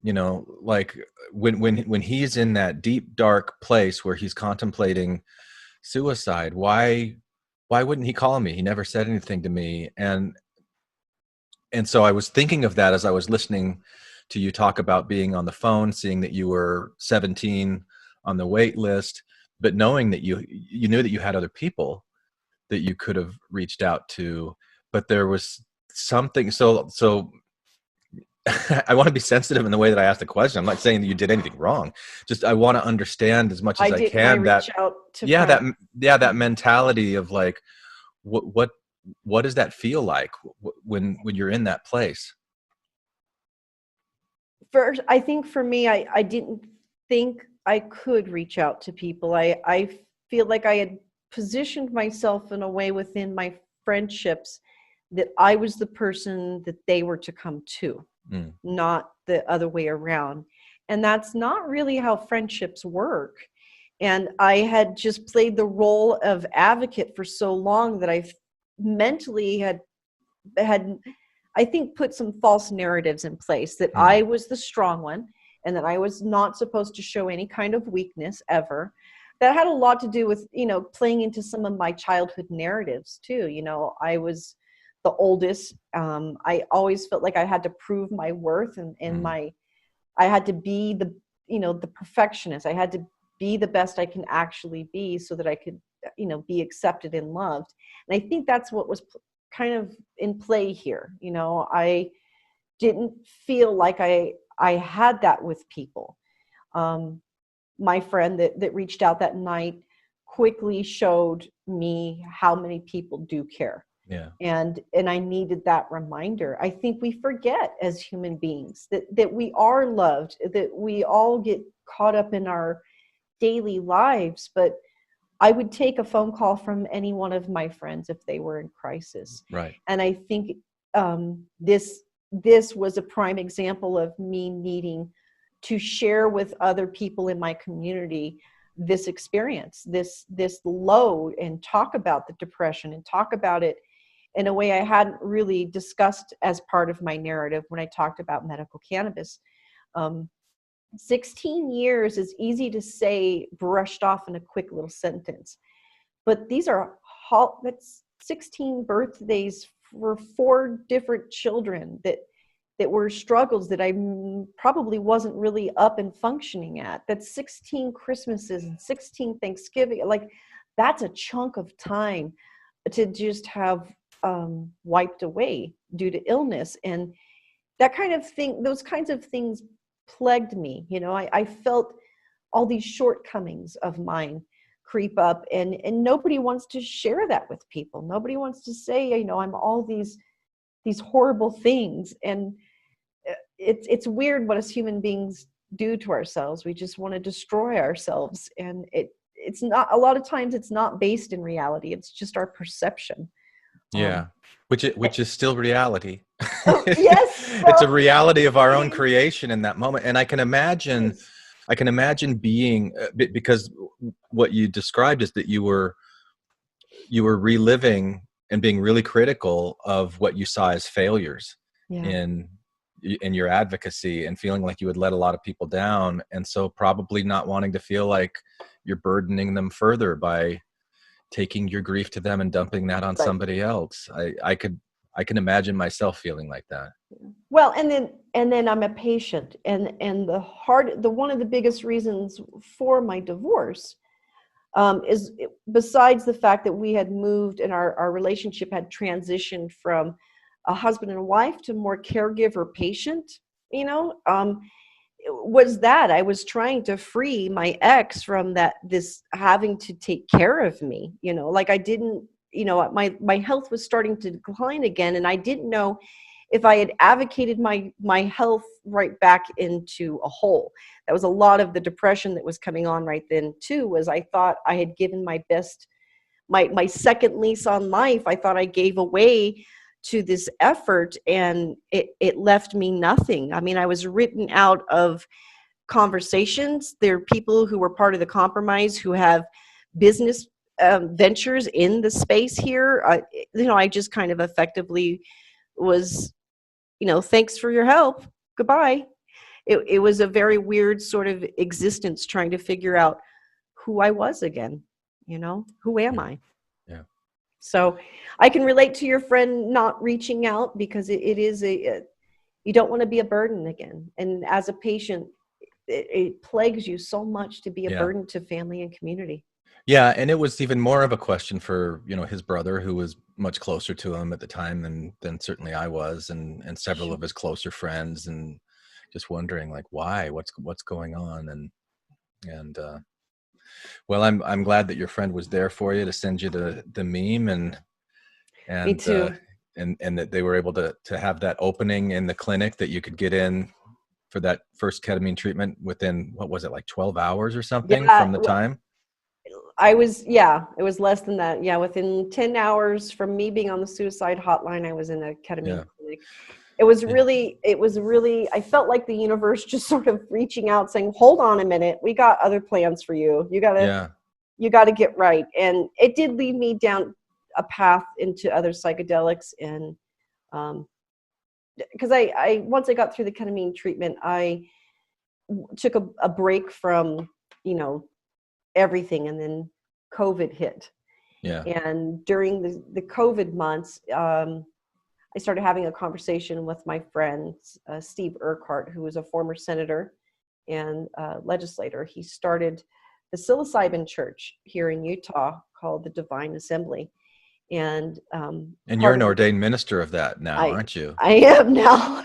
You know, like when he's in that deep dark place where he's contemplating suicide, why wouldn't he call me? He never said anything to me. And so I was thinking of that as I was listening to you talk about being on the phone, seeing that you were 17 on the wait list, but knowing that you knew that you had other people that you could have reached out to, but there was something. So I want to be sensitive in the way that I ask the question. I'm not saying that you did anything wrong. Just I want to understand as much as I Didn't I can that reach out to yeah, friends? that mentality of like what what does that feel like when you're in that place? First, I think for me, I didn't think I could reach out to people. I feel like I had positioned myself in a way within my friendships that I was the person that they were to come to, Mm, not the other way around. And that's not really how friendships work. And I had just played the role of advocate for so long that I mentally had I think put some false narratives in place that mm, I was the strong one and that I was not supposed to show any kind of weakness ever. That had a lot to do with, playing into some of my childhood narratives too. I was the oldest. I always felt like I had to prove my worth and mm. I had to be the perfectionist. I had to be the best I can actually be so that I could, be accepted and loved. And I think that's what was kind of in play here. I didn't feel like I had that with people. Um, my friend that reached out that night quickly showed me how many people do care. Yeah. And I needed that reminder. I think we forget as human beings that we are loved, that we all get caught up in our daily lives, but I would take a phone call from any one of my friends if they were in crisis. Right. And I think this was a prime example of me needing to share with other people in my community this experience, this load, and talk about the depression and talk about it in a way I hadn't really discussed as part of my narrative when I talked about medical cannabis. 16 years is easy to say, brushed off in a quick little sentence, but these are that's 16 birthdays for 4 different children that were struggles that I probably wasn't really up and functioning at. That's 16 Christmases and 16 Thanksgiving. Like, that's a chunk of time to just have wiped away due to illness. And that kind of thing, those kinds of things plagued me. I felt all these shortcomings of mine creep up, and nobody wants to share that with people. Nobody wants to say, I'm all these horrible things. And it's weird what as human beings do to ourselves. We just want to destroy ourselves, and it's not, a lot of times it's not based in reality. It's just our perception. Yeah. Which is still reality. Yes, It's well, a reality of our it own is. creation in that moment. And Yes. I can imagine being because what you described is that you were reliving and being really critical of what you saw as failures Yeah. in in your advocacy, and feeling like you had let a lot of people down, and so probably not wanting to feel like you're burdening them further by taking your grief to them and dumping that on Right. somebody else. I can imagine myself feeling like that. Well, and then I'm a patient, and the one of the biggest reasons for my divorce is, besides the fact that we had moved and our relationship had transitioned from a husband and wife to more caregiver patient, was that I was trying to free my ex from this having to take care of me. Like, I didn't, my health was starting to decline again, and I didn't know if I had advocated my health right back into a hole. That was a lot of the depression that was coming on right then too, was I thought I had given my best, my second lease on life. I thought I gave away to this effort, and it left me nothing. I mean, I was written out of conversations. There are people who were part of the compromise who have business ventures in the space here. I just kind of effectively was, thanks for your help, goodbye. it was a very weird sort of existence trying to figure out who I was again. Who am Yeah. I? Yeah. So I can relate to your friend not reaching out, because it is you don't want to be a burden again. And as a patient, it plagues you so much to be a Yeah. burden to family and community. Yeah, and it was even more of a question for, his brother, who was much closer to him at the time than certainly I was, and several Sure. of his closer friends, and just wondering, like, why, what's going on. And well, I'm glad that your friend was there for you to send you the meme, and Me and uh too. and that they were able to have that opening in the clinic, that you could get in for that first ketamine treatment within, what was it, like 12 hours or something Yeah, from the time? it was less than that. Yeah, within 10 hours from me being on the suicide hotline, I was in a ketamine Yeah. clinic. It was Yeah. really, I felt like the universe just sort of reaching out saying, hold on a minute, we got other plans for you. You Yeah. gotta get right. And it did lead me down a path into other psychedelics. And because I once I got through the ketamine treatment, I took a break from, everything. And then COVID hit. Yeah. And during the COVID months, I started having a conversation with my friend, Steve Urquhart, who was a former senator and legislator. He started the psilocybin church here in Utah called the Divine Assembly. And And you're part an of ordained minister of that now, I aren't you? I am now.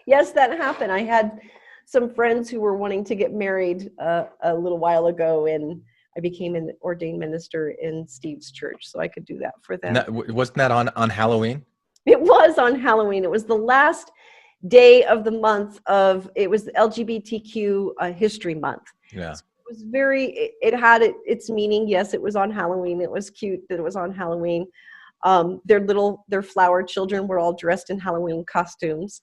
Yes, that happened. I had some friends who were wanting to get married a little while ago, and I became an ordained minister in Steve's church, so I could do that for And them. that wasn't that on Halloween? It was on Halloween. It was the last day of the month it was the LGBTQ History Month. Yeah. So it was it had its meaning. Yes, it was on Halloween. It was cute that it was on Halloween. Their flower children were all dressed in Halloween costumes,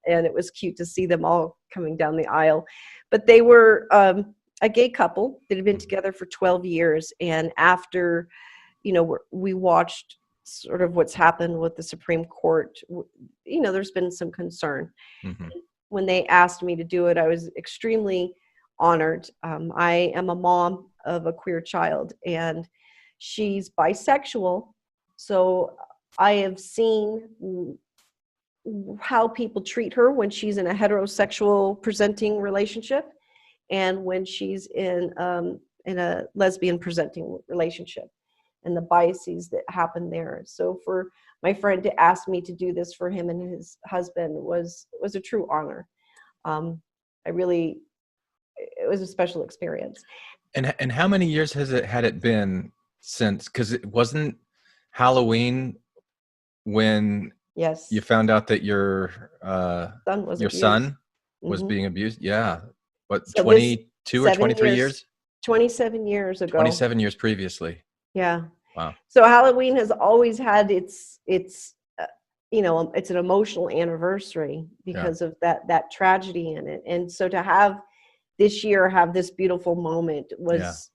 and it was cute to see them all coming down the aisle. But they were a gay couple that had been together for 12 years. And after, we watched sort of what's happened with the Supreme Court, there's been some concern. Mm-hmm. When they asked me to do it, I was extremely honored. I am a mom of a queer child, and she's bisexual. So I have seen how people treat her when she's in a heterosexual presenting relationship, and when she's in a lesbian presenting relationship, and the biases that happen there. So for my friend to ask me to do this for him and his husband was a true honor. It was a special experience. And how many years had it been since? Because it wasn't Halloween when Yes. you found out that your Son was abused. son was Mhm. being abused. Yeah. What, So 22 or 7 23 years? 27 years ago. 27 years previously. Yeah. Wow. So Halloween has always had its it's an emotional anniversary because of that tragedy in it. And so to have this year have this beautiful moment was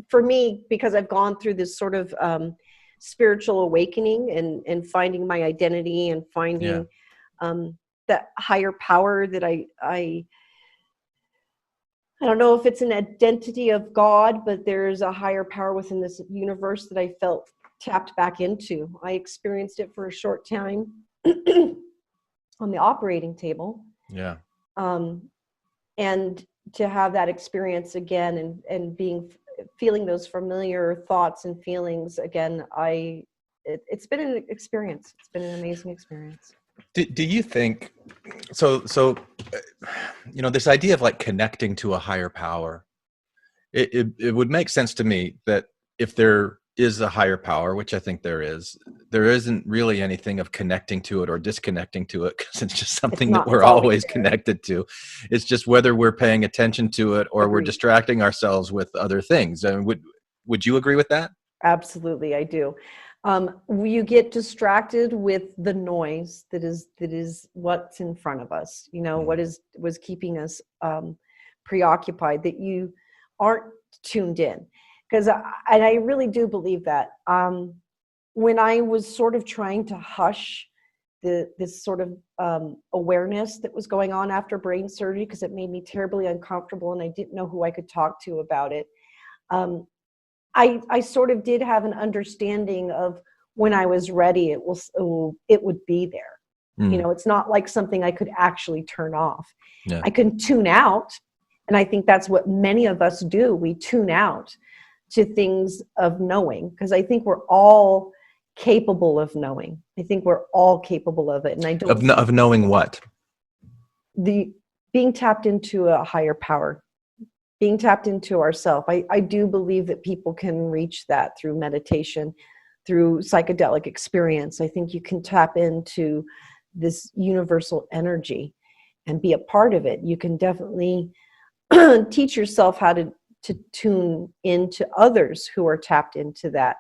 for me, because I've gone through this sort of spiritual awakening and finding my identity and finding that higher power that I don't know if it's an identity of God, but there's a higher power within this universe that I felt tapped back into. I experienced it for a short time on the operating table. Yeah. And to have that experience again and feeling those familiar thoughts and feelings again, it's been an experience. It's been an amazing experience. Do you think so this idea of like connecting to a higher power, it would make sense to me that if there is a higher power, which I think there isn't really anything of connecting to it or disconnecting to it, because it's just something that we're always connected to. It's just whether we're paying attention to it or we're distracting ourselves with other things. I mean, would you agree with that? Absolutely, I do. You get distracted with the noise that is what's in front of us. What was keeping us preoccupied, that you aren't tuned in. Because I really do believe that when I was sort of trying to hush this sort of awareness that was going on after brain surgery, because it made me terribly uncomfortable and I didn't know who I could talk to about it. I sort of did have an understanding of when I was ready, it would be there. You know, it's not like something I could actually turn off. Yeah. I can tune out. And I think that's what many of us do. We tune out to things of knowing, because I think we're all capable of knowing. I think we're all capable of it. And I don't Of knowing what? Being tapped into a higher power, being tapped into ourself. I do believe that people can reach that through meditation, through psychedelic experience. I think you can tap into this universal energy and be a part of it. You can definitely teach yourself how to tune into others who are tapped into that.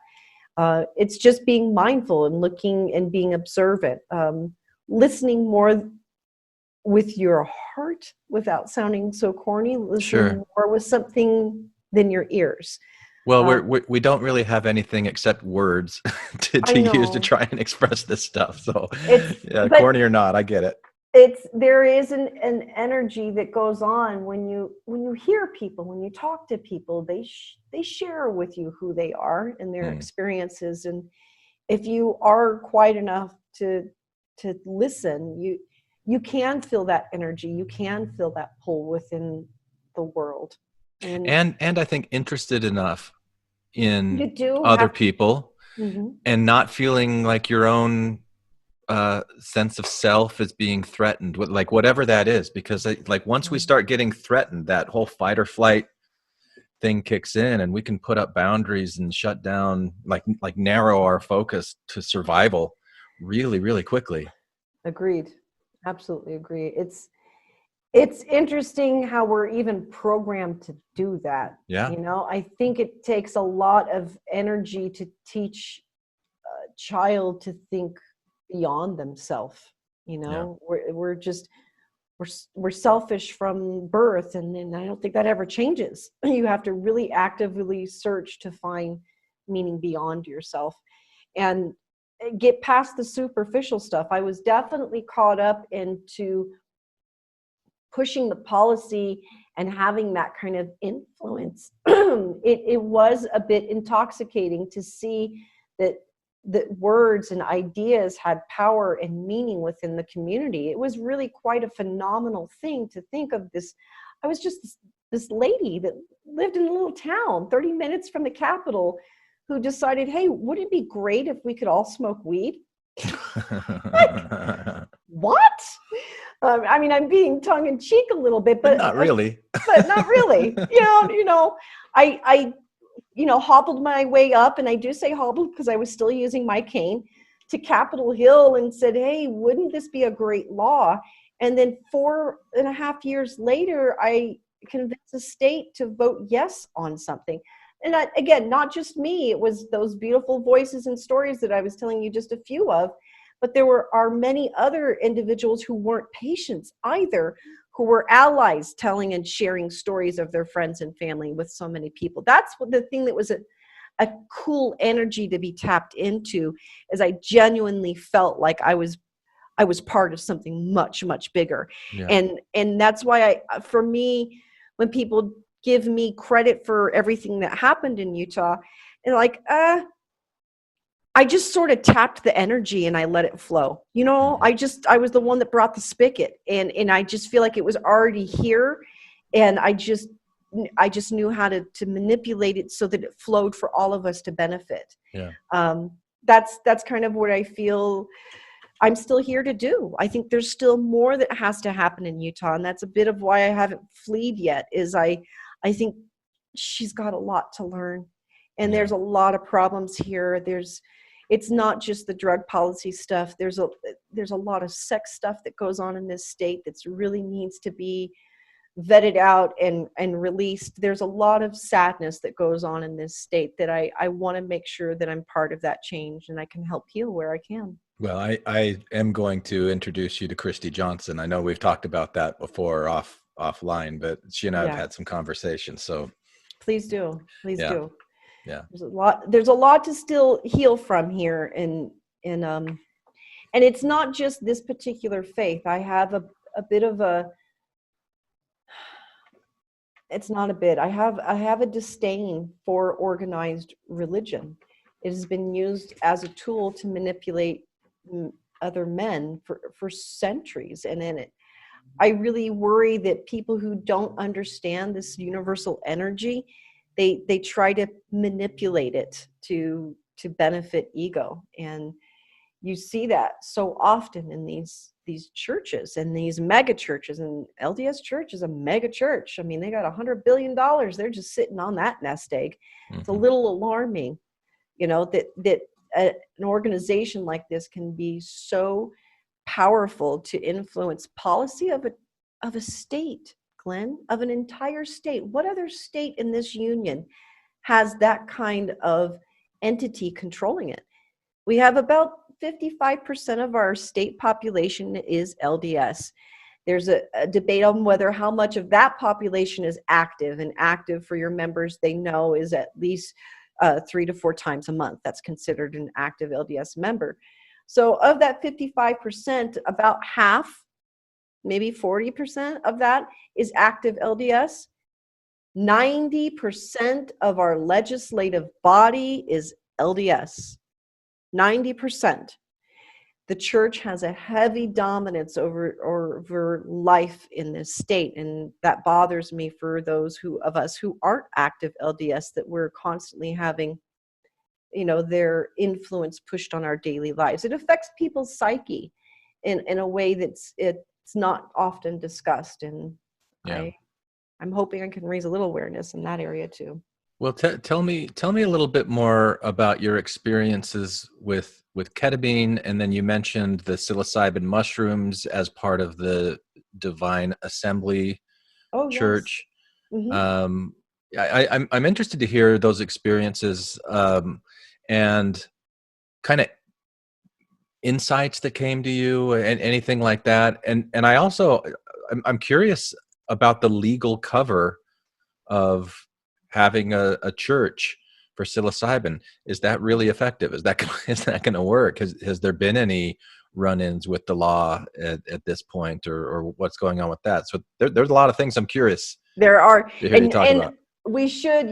It's just being mindful and looking and being observant, listening more with your heart without sounding so corny, listening more with something than your ears. Well, we don't really have anything except words to use to try and express this stuff. So yeah, corny or not, I get it. There is an energy that goes on when you hear people, when you talk to people. They share with you who they are and their experiences, and if you are quiet enough to listen, you can feel that energy. You can feel that pull within the world, and I think interested enough in you other people, mm-hmm. and not feeling like your own sense of self is being threatened, like whatever that is, because like once we start getting threatened, that whole fight or flight thing kicks in, and we can put up boundaries and shut down, like narrow our focus to survival really, really quickly. Agreed. Absolutely agree. It's interesting how we're even programmed to do that. Yeah. You know, I think it takes a lot of energy to teach a child to think beyond themselves. You know, we're selfish from birth, and I don't think that ever changes. You have to really actively search to find meaning beyond yourself and get past the superficial stuff. I was definitely caught up into pushing the policy and having that kind of influence. It was a bit intoxicating to see that words and ideas had power and meaning within the community. It was really quite a phenomenal thing to think of this. I was just this lady that lived in a little town 30 minutes from the capital who decided, hey, wouldn't it be great if we could all smoke weed? What? I mean, I'm being tongue in cheek a little bit, but not really. But not really. I hobbled my way up, and I do say hobbled because I was still using my cane, to Capitol Hill and said, hey, wouldn't this be a great law? And then 4.5 years later, I convinced the state to vote yes on something. And again, not just me, it was those beautiful voices and stories that I was telling you just a few of, but there are many other individuals who weren't patients either, who were allies, telling and sharing stories of their friends and family with so many people. That's what the thing that was a cool energy to be tapped into, is I genuinely felt like I was part of something much, much bigger. Yeah. And that's why for me, when people give me credit for everything that happened in Utah, and like, I just sort of tapped the energy and I let it flow. You know, I was the one that brought the spigot, and I just feel like it was already here, and I just knew how to manipulate it so that it flowed for all of us to benefit. Yeah. That's kind of what I feel I'm still here to do. I think there's still more that has to happen in Utah, and that's a bit of why I haven't fled yet, is I think she's got a lot to learn, and there's a lot of problems here. It's not just the drug policy stuff. There's a lot of sex stuff that goes on in this state that's really needs to be vetted out and released. There's a lot of sadness that goes on in this state that I want to make sure that I'm part of that change, and I can help heal where I can. Well, I am going to introduce you to Christy Johnson. I know we've talked about that before offline, but she and I have had some conversations. So please do. Please do. Yeah. There's a lot to still heal from here, and And it's not just this particular faith. I have a bit of a, it's not a bit, I have a disdain for organized religion. It has been used as a tool to manipulate other men for centuries. And in it, I really worry that people who don't understand this universal energy, they try to manipulate it to benefit ego. And you see that so often in these churches and these mega churches. And LDS Church is a mega church. I mean, they got $100 billion. They're just sitting on that nest egg. It's a little alarming, that an organization like this can be so powerful to influence policy of a state, Glenn, of an entire state. What other state in this union has that kind of entity controlling it? We have about 55% of our state population is LDS. There's a debate on whether how much of that population is active, and active for your members, they know, is at least 3 to 4 times a month. That's considered an active LDS member. So of that 55%, about half, maybe 40% of that is active LDS. 90% of our legislative body is LDS. 90%. The church has a heavy dominance over life in this state, and that bothers me for those of us who aren't active LDS, that we're constantly having, their influence pushed on our daily lives. It affects people's psyche in a way it's not often discussed, and Yeah. I'm hoping I can raise a little awareness in that area too. Well, tell me a little bit more about your experiences with ketamine, and then you mentioned the psilocybin mushrooms as part of the Divine Assembly Oh, yes. Church. Mm-hmm. I'm interested to hear those experiences, and kind of insights that came to you, and anything like that. And I also I'm curious about the legal cover of having a church for psilocybin. Is that really effective? Is that going to work? Has there been any run-ins with the law at this point, or what's going on with that? So there's a lot of things I'm curious There are, to hear you talk and about. you should,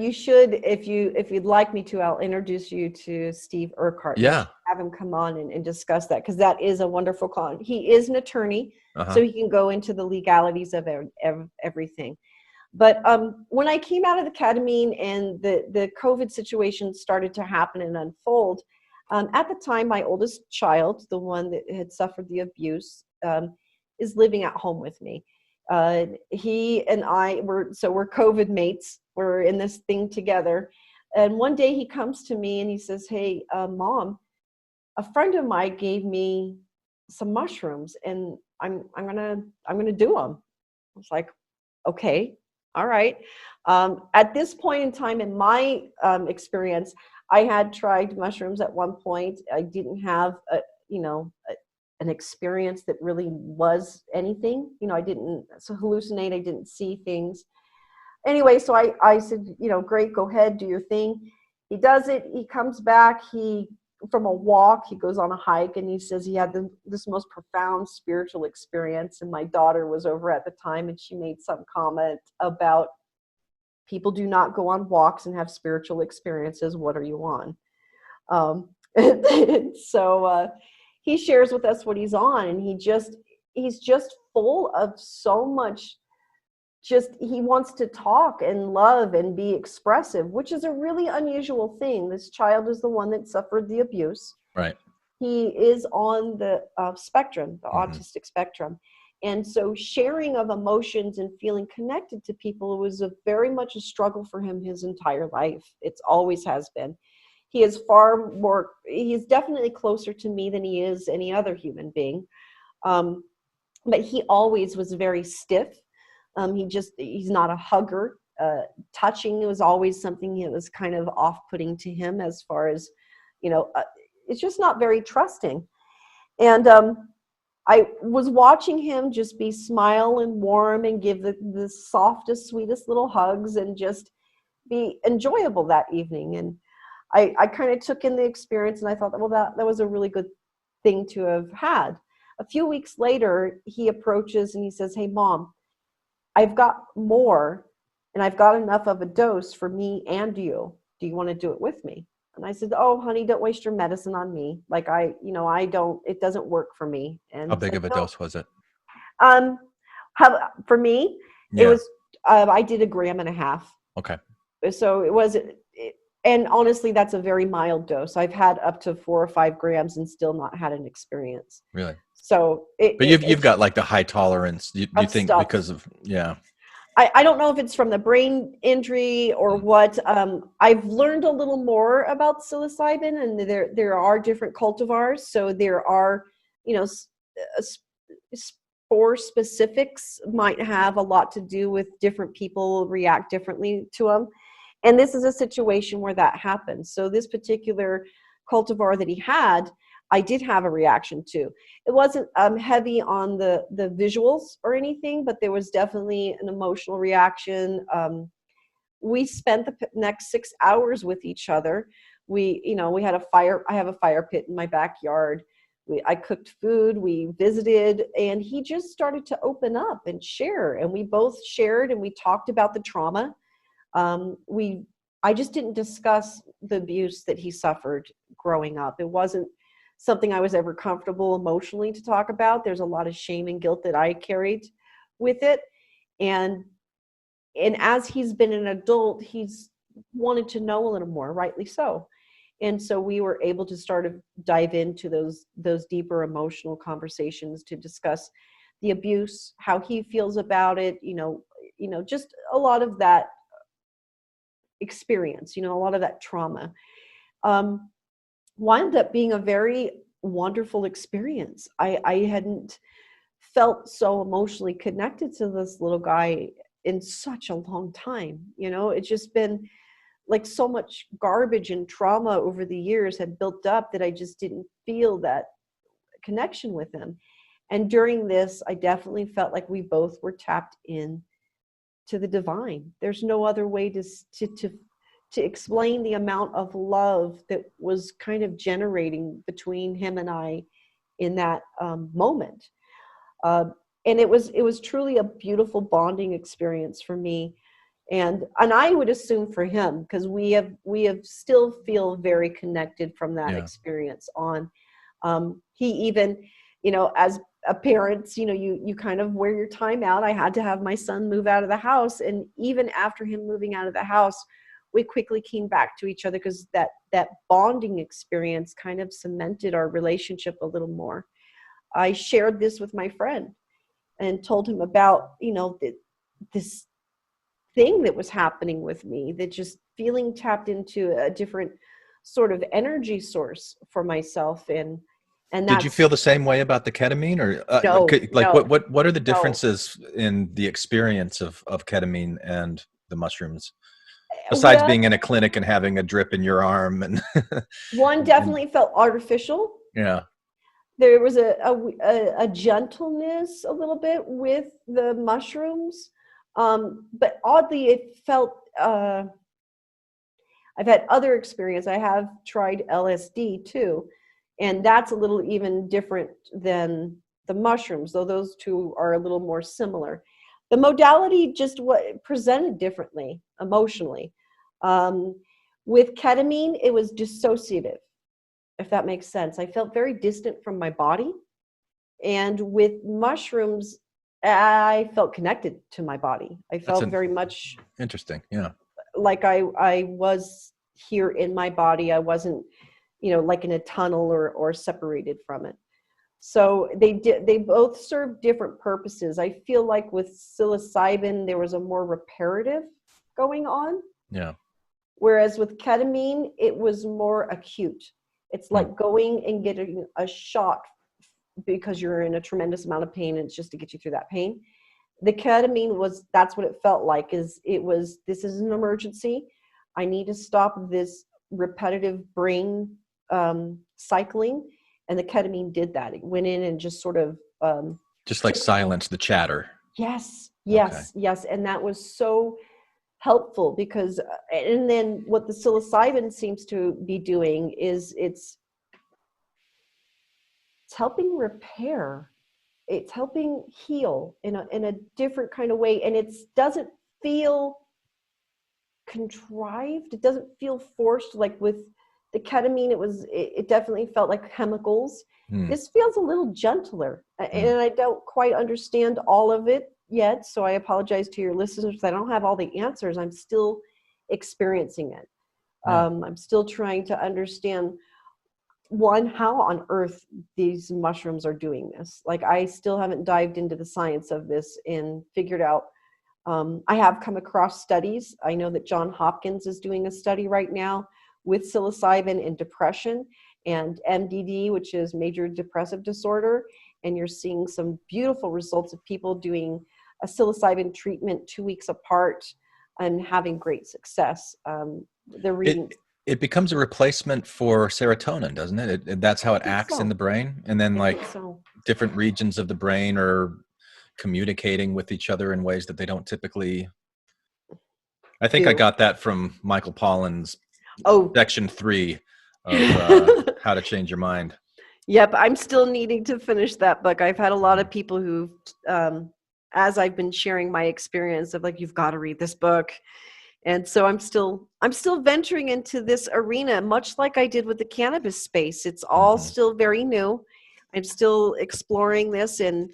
if you'd like me to, I'll introduce you to Steve Urquhart. Yeah. Have him come on and discuss that, because that is a wonderful call. He is an attorney, Uh-huh. so he can go into the legalities of everything. But when I came out of the ketamine and the COVID situation started to happen and unfold, at the time, my oldest child, the one that had suffered the abuse, is living at home with me. He and I we're COVID mates. We're in this thing together. And one day he comes to me and he says, "Hey, Mom, a friend of mine gave me some mushrooms, and I'm gonna do them." I was like, "Okay, all right." At this point in time in my experience, I had tried mushrooms at one point. I didn't have an experience that really was anything. I didn't hallucinate. I didn't see things. Anyway, so I said, "Great, go ahead, do your thing." He does it. He comes back. From a walk, he goes on a hike, and he says he had this most profound spiritual experience. And my daughter was over at the time, and she made some comment about, people do not go on walks and have spiritual experiences. What are you on? So he shares with us what he's on, and he's just full of so much. He wants to talk and love and be expressive, which is a really unusual thing. This child is the one that suffered the abuse. Right. He is on the spectrum, the Mm-hmm. autistic spectrum. And so sharing of emotions and feeling connected to people was very much a struggle for him his entire life. It always has been. He is he's definitely closer to me than he is any other human being. But he always was very stiff. He's not a hugger. Touching was always something that was kind of off-putting to him, as far as, it's just not very trusting. And I was watching him just smile and warm and give the softest, sweetest little hugs, and just be enjoyable that evening. And I kind of took in the experience, and I thought, well, that was a really good thing to have had. A few weeks later, he approaches and he says, "Hey, Mom, I've got more, and I've got enough of a dose for me and you. Do you want to do it with me?" And I said, "Oh, honey, don't waste your medicine on me. Like it doesn't work for me." And How he's big like, of a "No." dose was it? Um, for me, it Yeah. was, I did 1.5 grams. Okay. So it was, and honestly, that's a very mild dose. I've had up to 4 or 5 grams and still not had an experience. Really? So But you've it's got like the high tolerance. You of think stuff. because of yeah. I don't know if it's from the brain injury or what. I've learned a little more about psilocybin, and there are different cultivars. So there are, spore specifics might have a lot to do with different people react differently to them. And this is a situation where that happens. So this particular cultivar that he had, I did have a reaction to. It wasn't heavy on the visuals or anything, but there was definitely an emotional reaction. We spent the next 6 hours with each other. We had a fire. I have a fire pit in my backyard. I cooked food. We visited, and he just started to open up and share. And we both shared, and we talked about the trauma. I just didn't discuss the abuse that he suffered growing up. It wasn't something I was ever comfortable emotionally to talk about. There's a lot of shame and guilt that I carried with it. And as he's been an adult, he's wanted to know a little more, rightly so. And so we were able to start to dive into those deeper emotional conversations to discuss the abuse, how he feels about it, just a lot of that experience, a lot of that trauma. Wound up being a very wonderful experience. I hadn't felt so emotionally connected to this little guy in such a long time. It's just been like so much garbage and trauma over the years had built up that I just didn't feel that connection with him. And during this, I definitely felt like we both were tapped in to the divine. There's no other way to explain the amount of love that was kind of generating between him and I in that moment. And it was truly a beautiful bonding experience for me. And I would assume for him, because we have still feel very connected from that Yeah. experience on. He even, as a parent, you kind of wear your time out. I had to have my son move out of the house. And even after him moving out of the house, we quickly came back to each other because that bonding experience kind of cemented our relationship a little more. I shared this with my friend and told him about, this thing that was happening with me, that just feeling tapped into a different sort of energy source for myself. And Did you that's feel the same way about the ketamine, or no, like no, what are the no. differences in the experience of ketamine and the mushrooms, besides Well, being in a clinic and having a drip in your arm and one and definitely felt artificial. yeah. There was a gentleness a little bit with the mushrooms, but oddly it felt, I've had other experience. I have tried LSD too, and that's a little even different than the mushrooms, though those two are a little more similar. The modality just what presented differently emotionally. Um, with ketamine, it was dissociative, if that makes sense. I felt very distant from my body. And with mushrooms, I felt connected to my body. I That's felt very much interesting. Yeah. like I was here in my body. I wasn't, like in a tunnel or separated from it. So they both serve different purposes. I feel like with psilocybin, there was a more reparative going on. Yeah. Whereas with ketamine, it was more acute. It's like going and getting a shot because you're in a tremendous amount of pain, and it's just to get you through that pain. The ketamine that's what it felt like, this is an emergency. I need to stop this repetitive brain cycling. And the ketamine did that. It went in and just sort of Just like silence the chatter. yes, Okay. yes, yes. And that was so helpful because, and then what the psilocybin seems to be doing is it's helping repair. It's helping heal in a different kind of way. And it doesn't feel contrived. It doesn't feel forced. Like with the ketamine, it definitely felt like chemicals. Mm. This feels a little gentler, Mm. and I don't quite understand all of it yet. So I apologize to your listeners. I don't have all the answers. I'm still experiencing it. Yeah. I'm still trying to understand, one, how on earth these mushrooms are doing this. Like, I still haven't dived into the science of this and figured out. I have come across studies. I know that John Hopkins is doing a study right now with psilocybin in depression and MDD, which is major depressive disorder. And you're seeing some beautiful results of people doing a psilocybin treatment 2 weeks apart and having great success. They're reading. It becomes a replacement for serotonin, doesn't it? That's how it acts in the brain. And then I like think so. different regions of the brain are communicating with each other in ways that they don't typically. I think I got that from Michael Pollan's section 3 of How to Change Your Mind. Yep, I'm still needing to finish that book. I've had a lot of people who, as I've been sharing my experience of like, you've got to read this book. And so I'm still venturing into this arena, much like I did with the cannabis space. It's all still very new. I'm still exploring this, and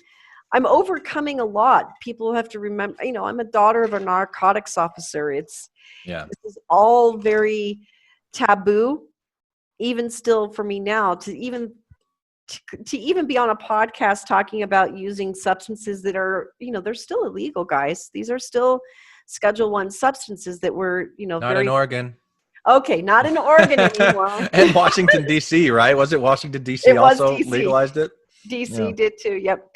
I'm overcoming a lot. People have to remember, I'm a daughter of a narcotics officer. This is all very taboo, even still for me now, to even be on a podcast talking about using substances that are, they're still illegal, guys. These are still Schedule I substances that were, not in Oregon. Okay, not in Oregon anymore. And Washington, D.C., right? Was it Washington, D.C. It was also DC. legalized it? DC did too, yep.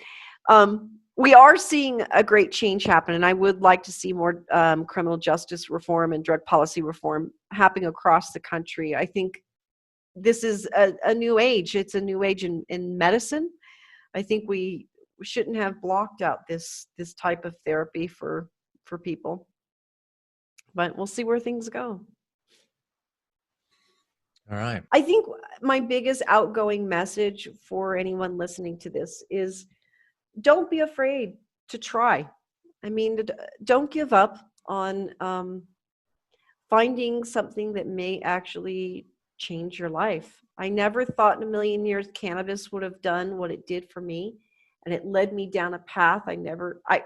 We are seeing a great change happen, and I would like to see more criminal justice reform and drug policy reform happening across the country. I think this is a new age. It's a new age in medicine. I think we shouldn't have blocked out this type of therapy for people. But we'll see where things go. All right. I think my biggest outgoing message for anyone listening to this is, don't be afraid to try. I mean, don't give up on finding something that may actually change your life. I never thought in a million years cannabis would have done what it did for me, and it led me down a path I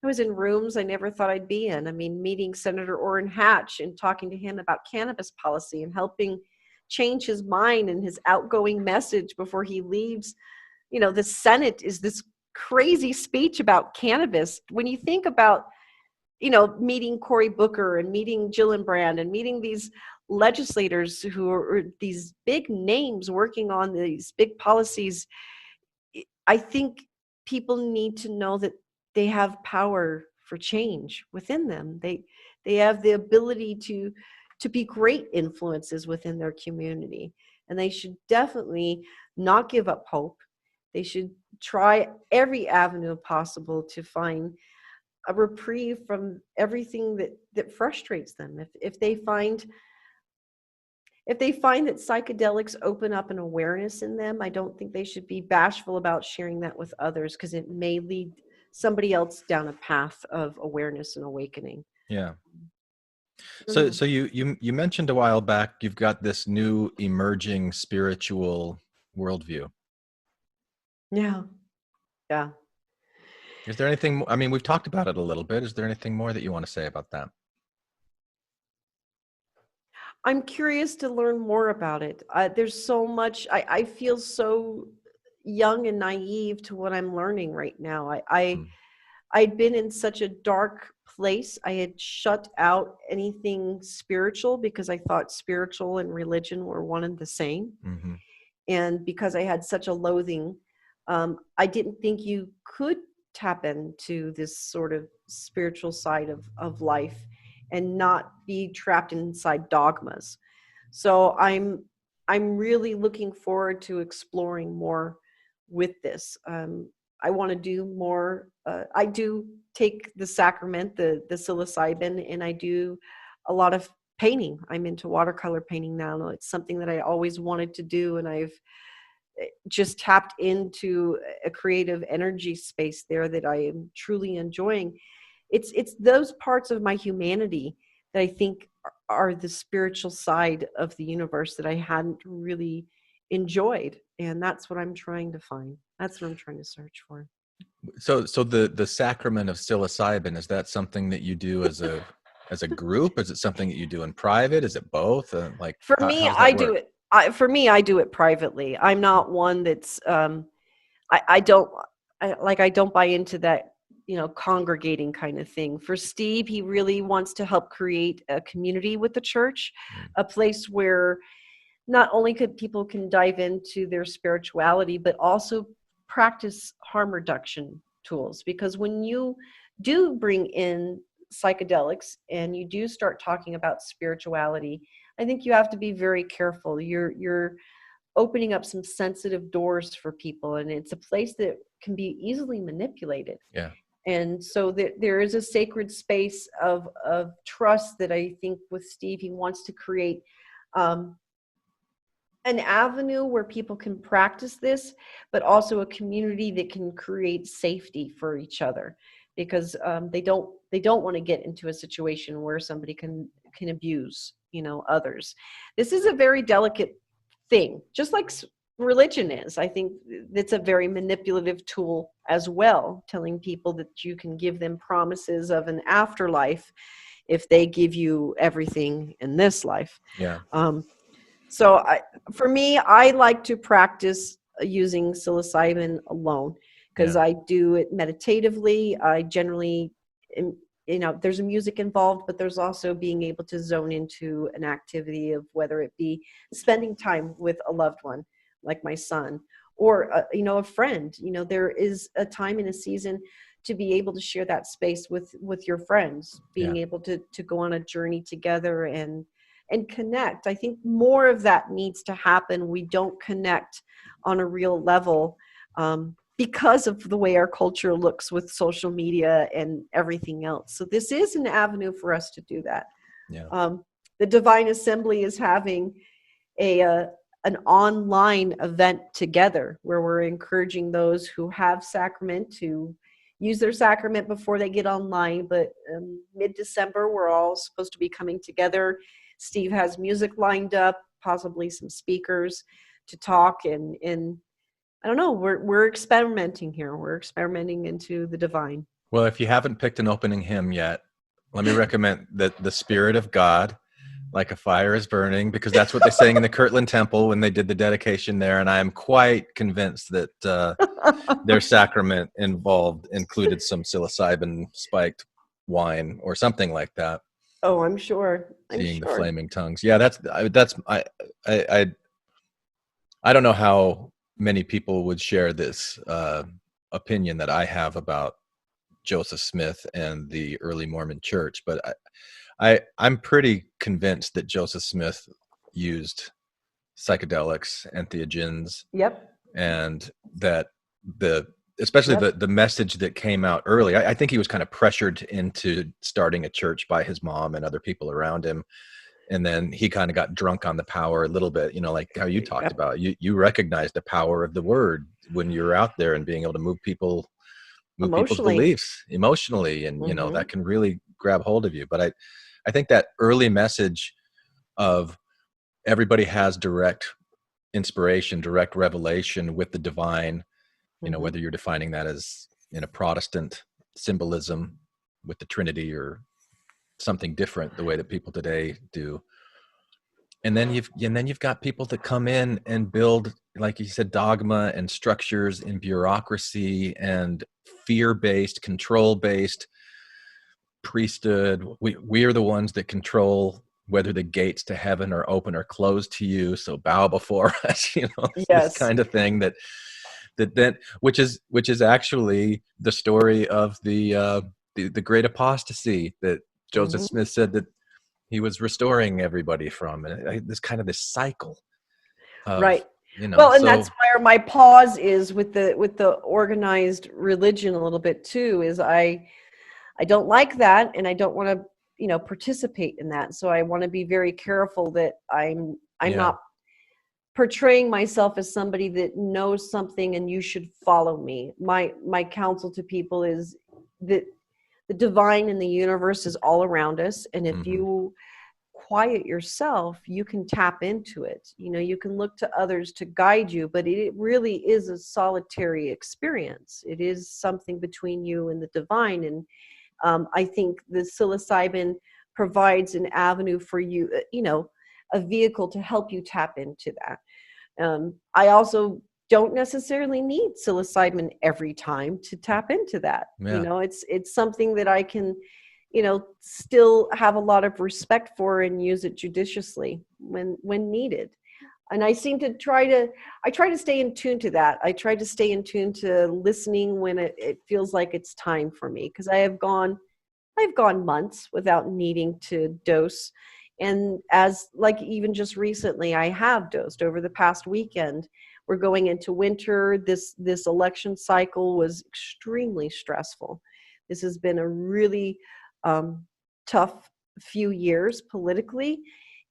was in rooms I never thought I'd be in. I mean, meeting Senator Orrin Hatch and talking to him about cannabis policy and helping change his mind and his outgoing message before he leaves. The Senate is this crazy speech about cannabis. When you think about, meeting Cory Booker and meeting Gillibrand and meeting these legislators who are these big names working on these big policies, I think people need to know that they have power for change within them. They have the ability to be great influences within their community, and they should definitely not give up hope. They should try every avenue possible to find a reprieve from everything that frustrates them. If they find that psychedelics open up an awareness in them, I don't think they should be bashful about sharing that with others, because it may lead somebody else down a path of awareness and awakening. Yeah. So you mentioned a while back, you've got this new emerging spiritual worldview. Yeah. Is there anything, I mean, we've talked about it a little bit. Is there anything more that you want to say about that? I'm curious to learn more about it. There's so much, I feel so young and naive to what I'm learning right now. I'd been in such a dark place. I had shut out anything spiritual because I thought spiritual and religion were one and the same. Mm-hmm. And because I had such a loathing, I didn't think you could tap into this sort of spiritual side of life and not be trapped inside dogmas. So I'm really looking forward to exploring more with this. I want to do more. I do take the sacrament, the psilocybin, and I do a lot of painting. I'm into watercolor painting now. It's something that I always wanted to do, and just tapped into a creative energy space there that I am truly enjoying. It's those parts of my humanity that I think are the spiritual side of the universe that I hadn't really enjoyed, and that's what I'm trying to find. That's what I'm trying to search for. So the sacrament of psilocybin, is that something that you do as a group? Is it something that you do in private? Is it both? Like For how me, does that I do work? it. For me, I do it privately. I'm not one that's. I don't. I don't buy into that. Congregating kind of thing. For Steve, he really wants to help create a community with the church, Mm. a place where not only could people can dive into their spirituality, but also practice harm reduction tools. Because when you do bring in psychedelics and you do start talking about spirituality, I think you have to be very careful. You're opening up some sensitive doors for people, and it's a place that can be easily manipulated. Yeah, And so there is a sacred space of trust that I think with Steve he wants to create, um, an avenue where people can practice this, but also a community that can create safety for each other, because they don't want to get into a situation where somebody can abuse others. This is a very delicate thing, just like religion is. I think it's a very manipulative tool as well, telling people that you can give them promises of an afterlife if they give you everything in this life. yeah, Um, so for me, I like to practice using psilocybin alone because yeah, I do it meditatively. I generally, there's a music involved, but there's also being able to zone into an activity of whether it be spending time with a loved one, like my son, or a friend. There is a time and a season to be able to share that space with your friends, yeah, being able to go on a journey together and connect. I think more of that needs to happen. We don't connect on a real level because of the way our culture looks with social media and everything else. So this is an avenue for us to do that. yeah, Um, the Divine Assembly is having an online event together where we're encouraging those who have sacrament to use their sacrament before they get online. But mid-December, we're all supposed to be coming together. Steve has music lined up, possibly some speakers to talk, and I don't know. We're experimenting here. We're experimenting into the divine. Well, if you haven't picked an opening hymn yet, let me recommend that the Spirit of God, like a fire is burning, because that's what they sang in the Kirtland Temple when they did the dedication there. And I am quite convinced that their sacrament included some psilocybin spiked wine or something like that. Oh, I'm sure. I'm Seeing the sure. flaming tongues. Yeah, I I don't know how many people would share this opinion that I have about Joseph Smith and the early Mormon church, but I'm pretty convinced that Joseph Smith used psychedelics, entheogens, Yep. and that especially Yep. the message that came out early. I think he was kind of pressured into starting a church by his mom and other people around him, and then he kind of got drunk on the power a little bit. Like how you talked Yep. about. You recognized the power of the word when you're out there and being able to move people's Emotionally. beliefs emotionally, and that Hmm. can really grab hold of you. But I think that early message of everybody has direct inspiration, direct revelation with the divine, Hmm. whether you're defining that as in a Protestant symbolism with the Trinity or something different, the way that people today do. And then you've got people that come in and build, like you said, dogma and structures and bureaucracy and fear-based, control-based priesthood. We are the ones that control whether the gates to heaven are open or closed to you, so bow before us. This Yes. kind of thing that which is actually the story of the great apostasy that Joseph Hmm. Smith said that he was restoring everybody from, and this kind of this cycle of Right. Well, and so that's where my pause is with the organized religion a little bit too, is I don't like that, and I don't want to, participate in that. So I want to be very careful that I'm yeah, not portraying myself as somebody that knows something and you should follow me. My counsel to people is that the divine in the universe is all around us, and if Mhm. you quiet yourself, you can tap into it. You can look to others to guide you, but it really is a solitary experience. It is something between you and the divine. And I think the psilocybin provides an avenue for you, a vehicle to help you tap into that. I also don't necessarily need psilocybin every time to tap into that. Yeah. It's something that I can, still have a lot of respect for and use it judiciously when needed. And I try to stay in tune to that. I try to stay in tune to listening when it feels like it's time for me, because I've gone months without needing to dose. And as like even just recently, I have dosed over the past weekend. We're going into winter. This election cycle was extremely stressful. This has been a really tough few years politically,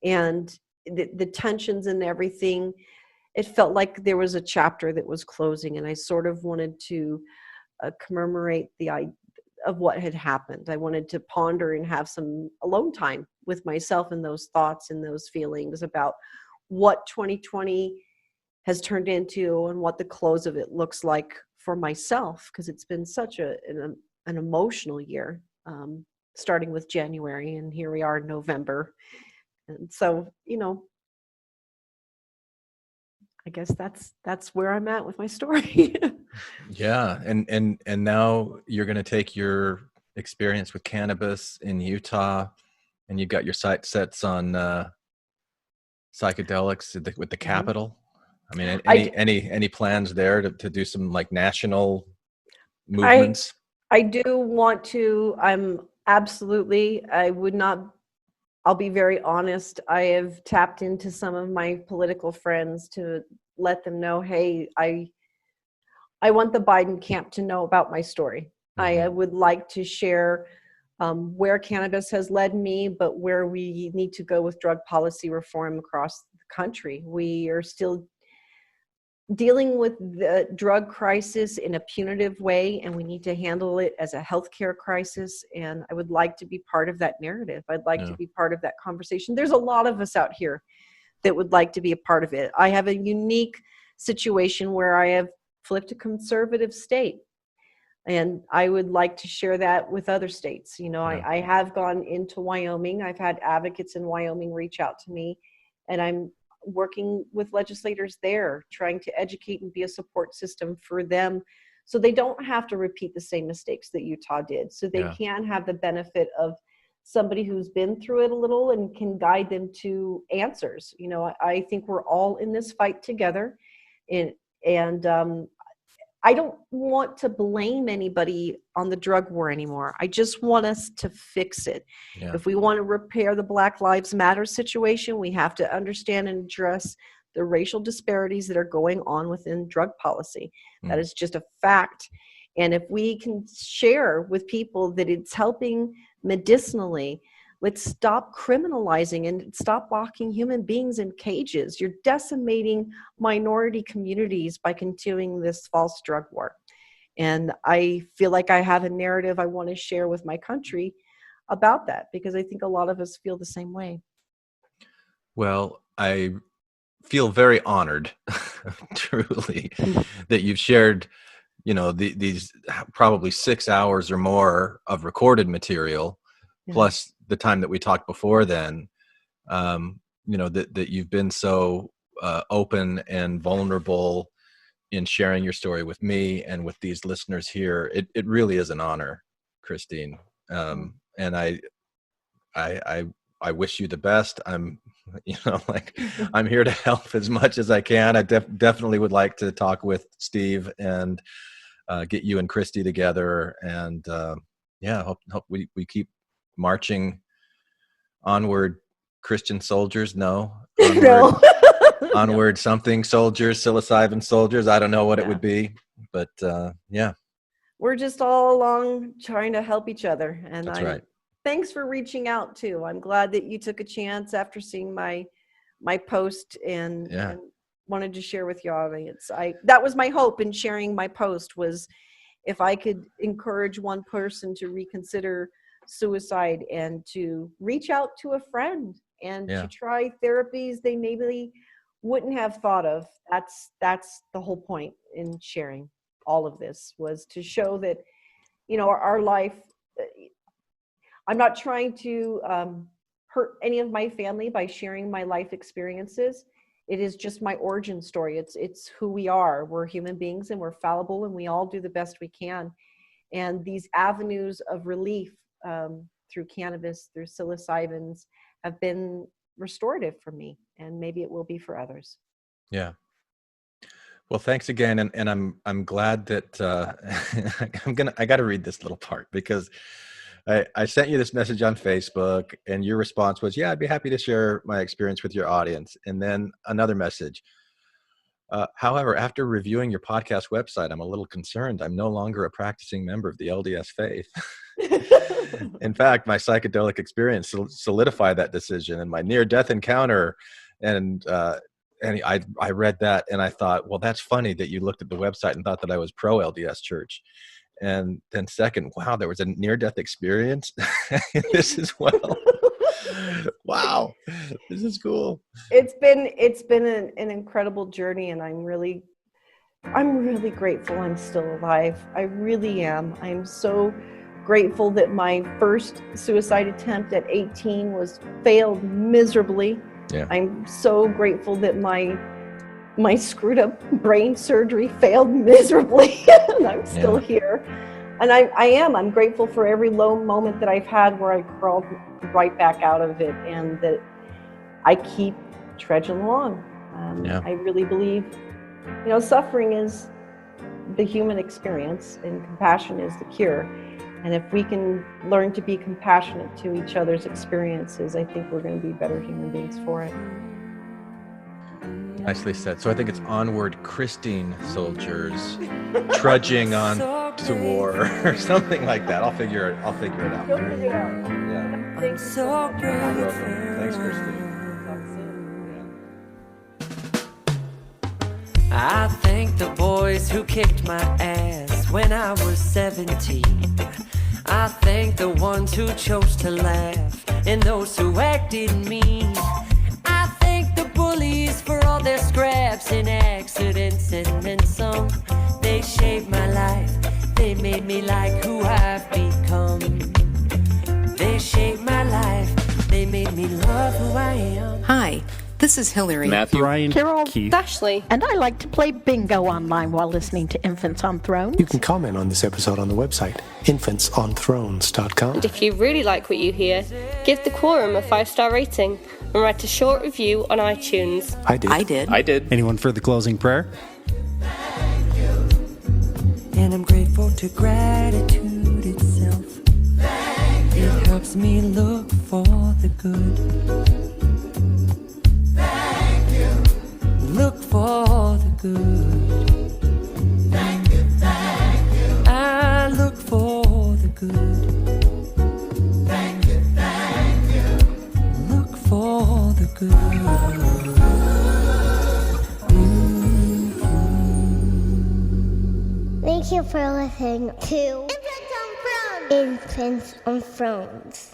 and the tensions and everything. It felt like there was a chapter that was closing, and I sort of wanted to commemorate the idea of what had happened. I wanted to ponder and have some alone time with myself and those thoughts and those feelings about what 2020 has turned into and what the close of it looks like for myself, because it's been such an emotional year, starting with January, and here we are in November. And so, I guess that's where I'm at with my story. Yeah, and now you're going to take your experience with cannabis in Utah, and you've got your sight sets on psychedelics with the Mhm. capital. I mean, I, d- any plans there to do some like national I movements? I do want to. I would not, I'll be very honest. I have tapped into some of my political friends to let them know, hey, I want the Biden camp to know about my story. I Hmm. would like to share where cannabis has led me, but where we need to go with drug policy reform across the country. We are still dealing with the drug crisis in a punitive way, and we need to handle it as a healthcare crisis. And I would like to be part of that narrative. I'd like to Yeah. be part of that conversation. There's a lot of us out here that would like to be a part of it. I have a unique situation where I have flipped a conservative state, and I would like to share that with other states. Yeah. I have gone into Wyoming. I've had advocates in Wyoming reach out to me, and I'm working with legislators there, trying to educate and be a support system for them so they don't have to repeat the same mistakes that Utah did, so they Yeah. can have the benefit of somebody who's been through it a little and can guide them to answers. I think we're all in this fight together, and and I don't want to blame anybody on the drug war anymore. I just want us to fix it. Yeah. If we want to repair the Black Lives Matter situation, we have to understand and address the racial disparities that are going on within drug policy. That Mm. is just a fact. And if we can share with people that it's helping medicinally, let's stop criminalizing and stop locking human beings in cages. You're decimating minority communities by continuing this false drug war. And I feel like I have a narrative I want to share with my country about that, because I think a lot of us feel the same way. Well, I feel very honored, truly, that you've shared, these probably 6 hours or more of recorded material, Yeah. plus the time that we talked before then. That you've been so open and vulnerable in sharing your story with me and with these listeners here. It really is an honor, Christine. Oh. And I, I, I wish you the best. Like I'm here to help as much as I can. I definitely would like to talk with Steve and get you and Christy together. And hope we keep marching onward, Christian soldiers. No, onward, No. No. onward, something soldiers, psilocybin soldiers. I don't know what it Yeah. would be, but yeah, We're just all along trying to help each other. And that's right. thanks for reaching out too. I'm glad that you took a chance after seeing my post, and Yeah. wanted to share with your audience. That was my hope in sharing my post, was if I could encourage one person to reconsider suicide and to reach out to a friend and to try therapies they maybe wouldn't have thought of. That's the whole point in sharing all of this, was to show that, our life, I'm not trying to hurt any of my family by sharing my life experiences. It is just my origin story. It's who we are. We're human beings and we're fallible, and we all do the best we can. And these avenues of relief through cannabis, through psilocybins, have been restorative for me, and maybe it will be for others. Yeah. Well, thanks again, and I'm glad that I got to read this little part, because I sent you this message on Facebook, and your response was, "Yeah, I'd be happy to share my experience with your audience." And then another message. However, after reviewing your podcast website, I'm a little concerned. I'm no longer a practicing member of the LDS faith. In fact, my psychedelic experience solidified that decision, and my near-death encounter. And I read that, and I thought, well, that's funny that you looked at the website and thought that I was pro LDS Church. And then second, wow, there was a near-death experience. This as well. Wow, this is cool. It's been an incredible journey, and I'm really grateful I'm still alive. I really am. I'm so grateful that my first suicide attempt at 18 failed miserably. Yeah. I'm so grateful that my screwed up brain surgery failed miserably, and I'm still here. And I'm grateful for every low moment that I've had where I crawled right back out of it, and that I keep trudging along. I really believe, suffering is the human experience, and compassion is the cure. And if we can learn to be compassionate to each other's experiences, I think we're going to be better human beings for it. Nicely said. So I think it's onward, Christine soldiers, trudging on to war, or something like that. I'll figure it out. You'll figure it out. Yeah. Thanks so much. You're welcome. Thanks, Christine. I thank the boys who kicked my ass when I was 17. I thank the ones who chose to laugh and those who acted mean. I thank the bullies for all their scraps and accidents and then some. They shaped my life. They made me like who I've become. They shaped my life. They made me love who I am. Hi, this is Hillary. Matthew, Ryan, Carol, Keith, Ashley, and I like to play bingo online while listening to Infants on Thrones. You can comment on this episode on the website, infantsonthrones.com. And if you really like what you hear, give the Quorum a 5-star rating and write a short review on iTunes. I did. Anyone for the closing prayer? And I'm grateful to gratitude itself. It helps me look for the good. Look for the good. Thank you. I look for the good. Thank you. Look for the good. Thank you for listening to Infants on Thrones.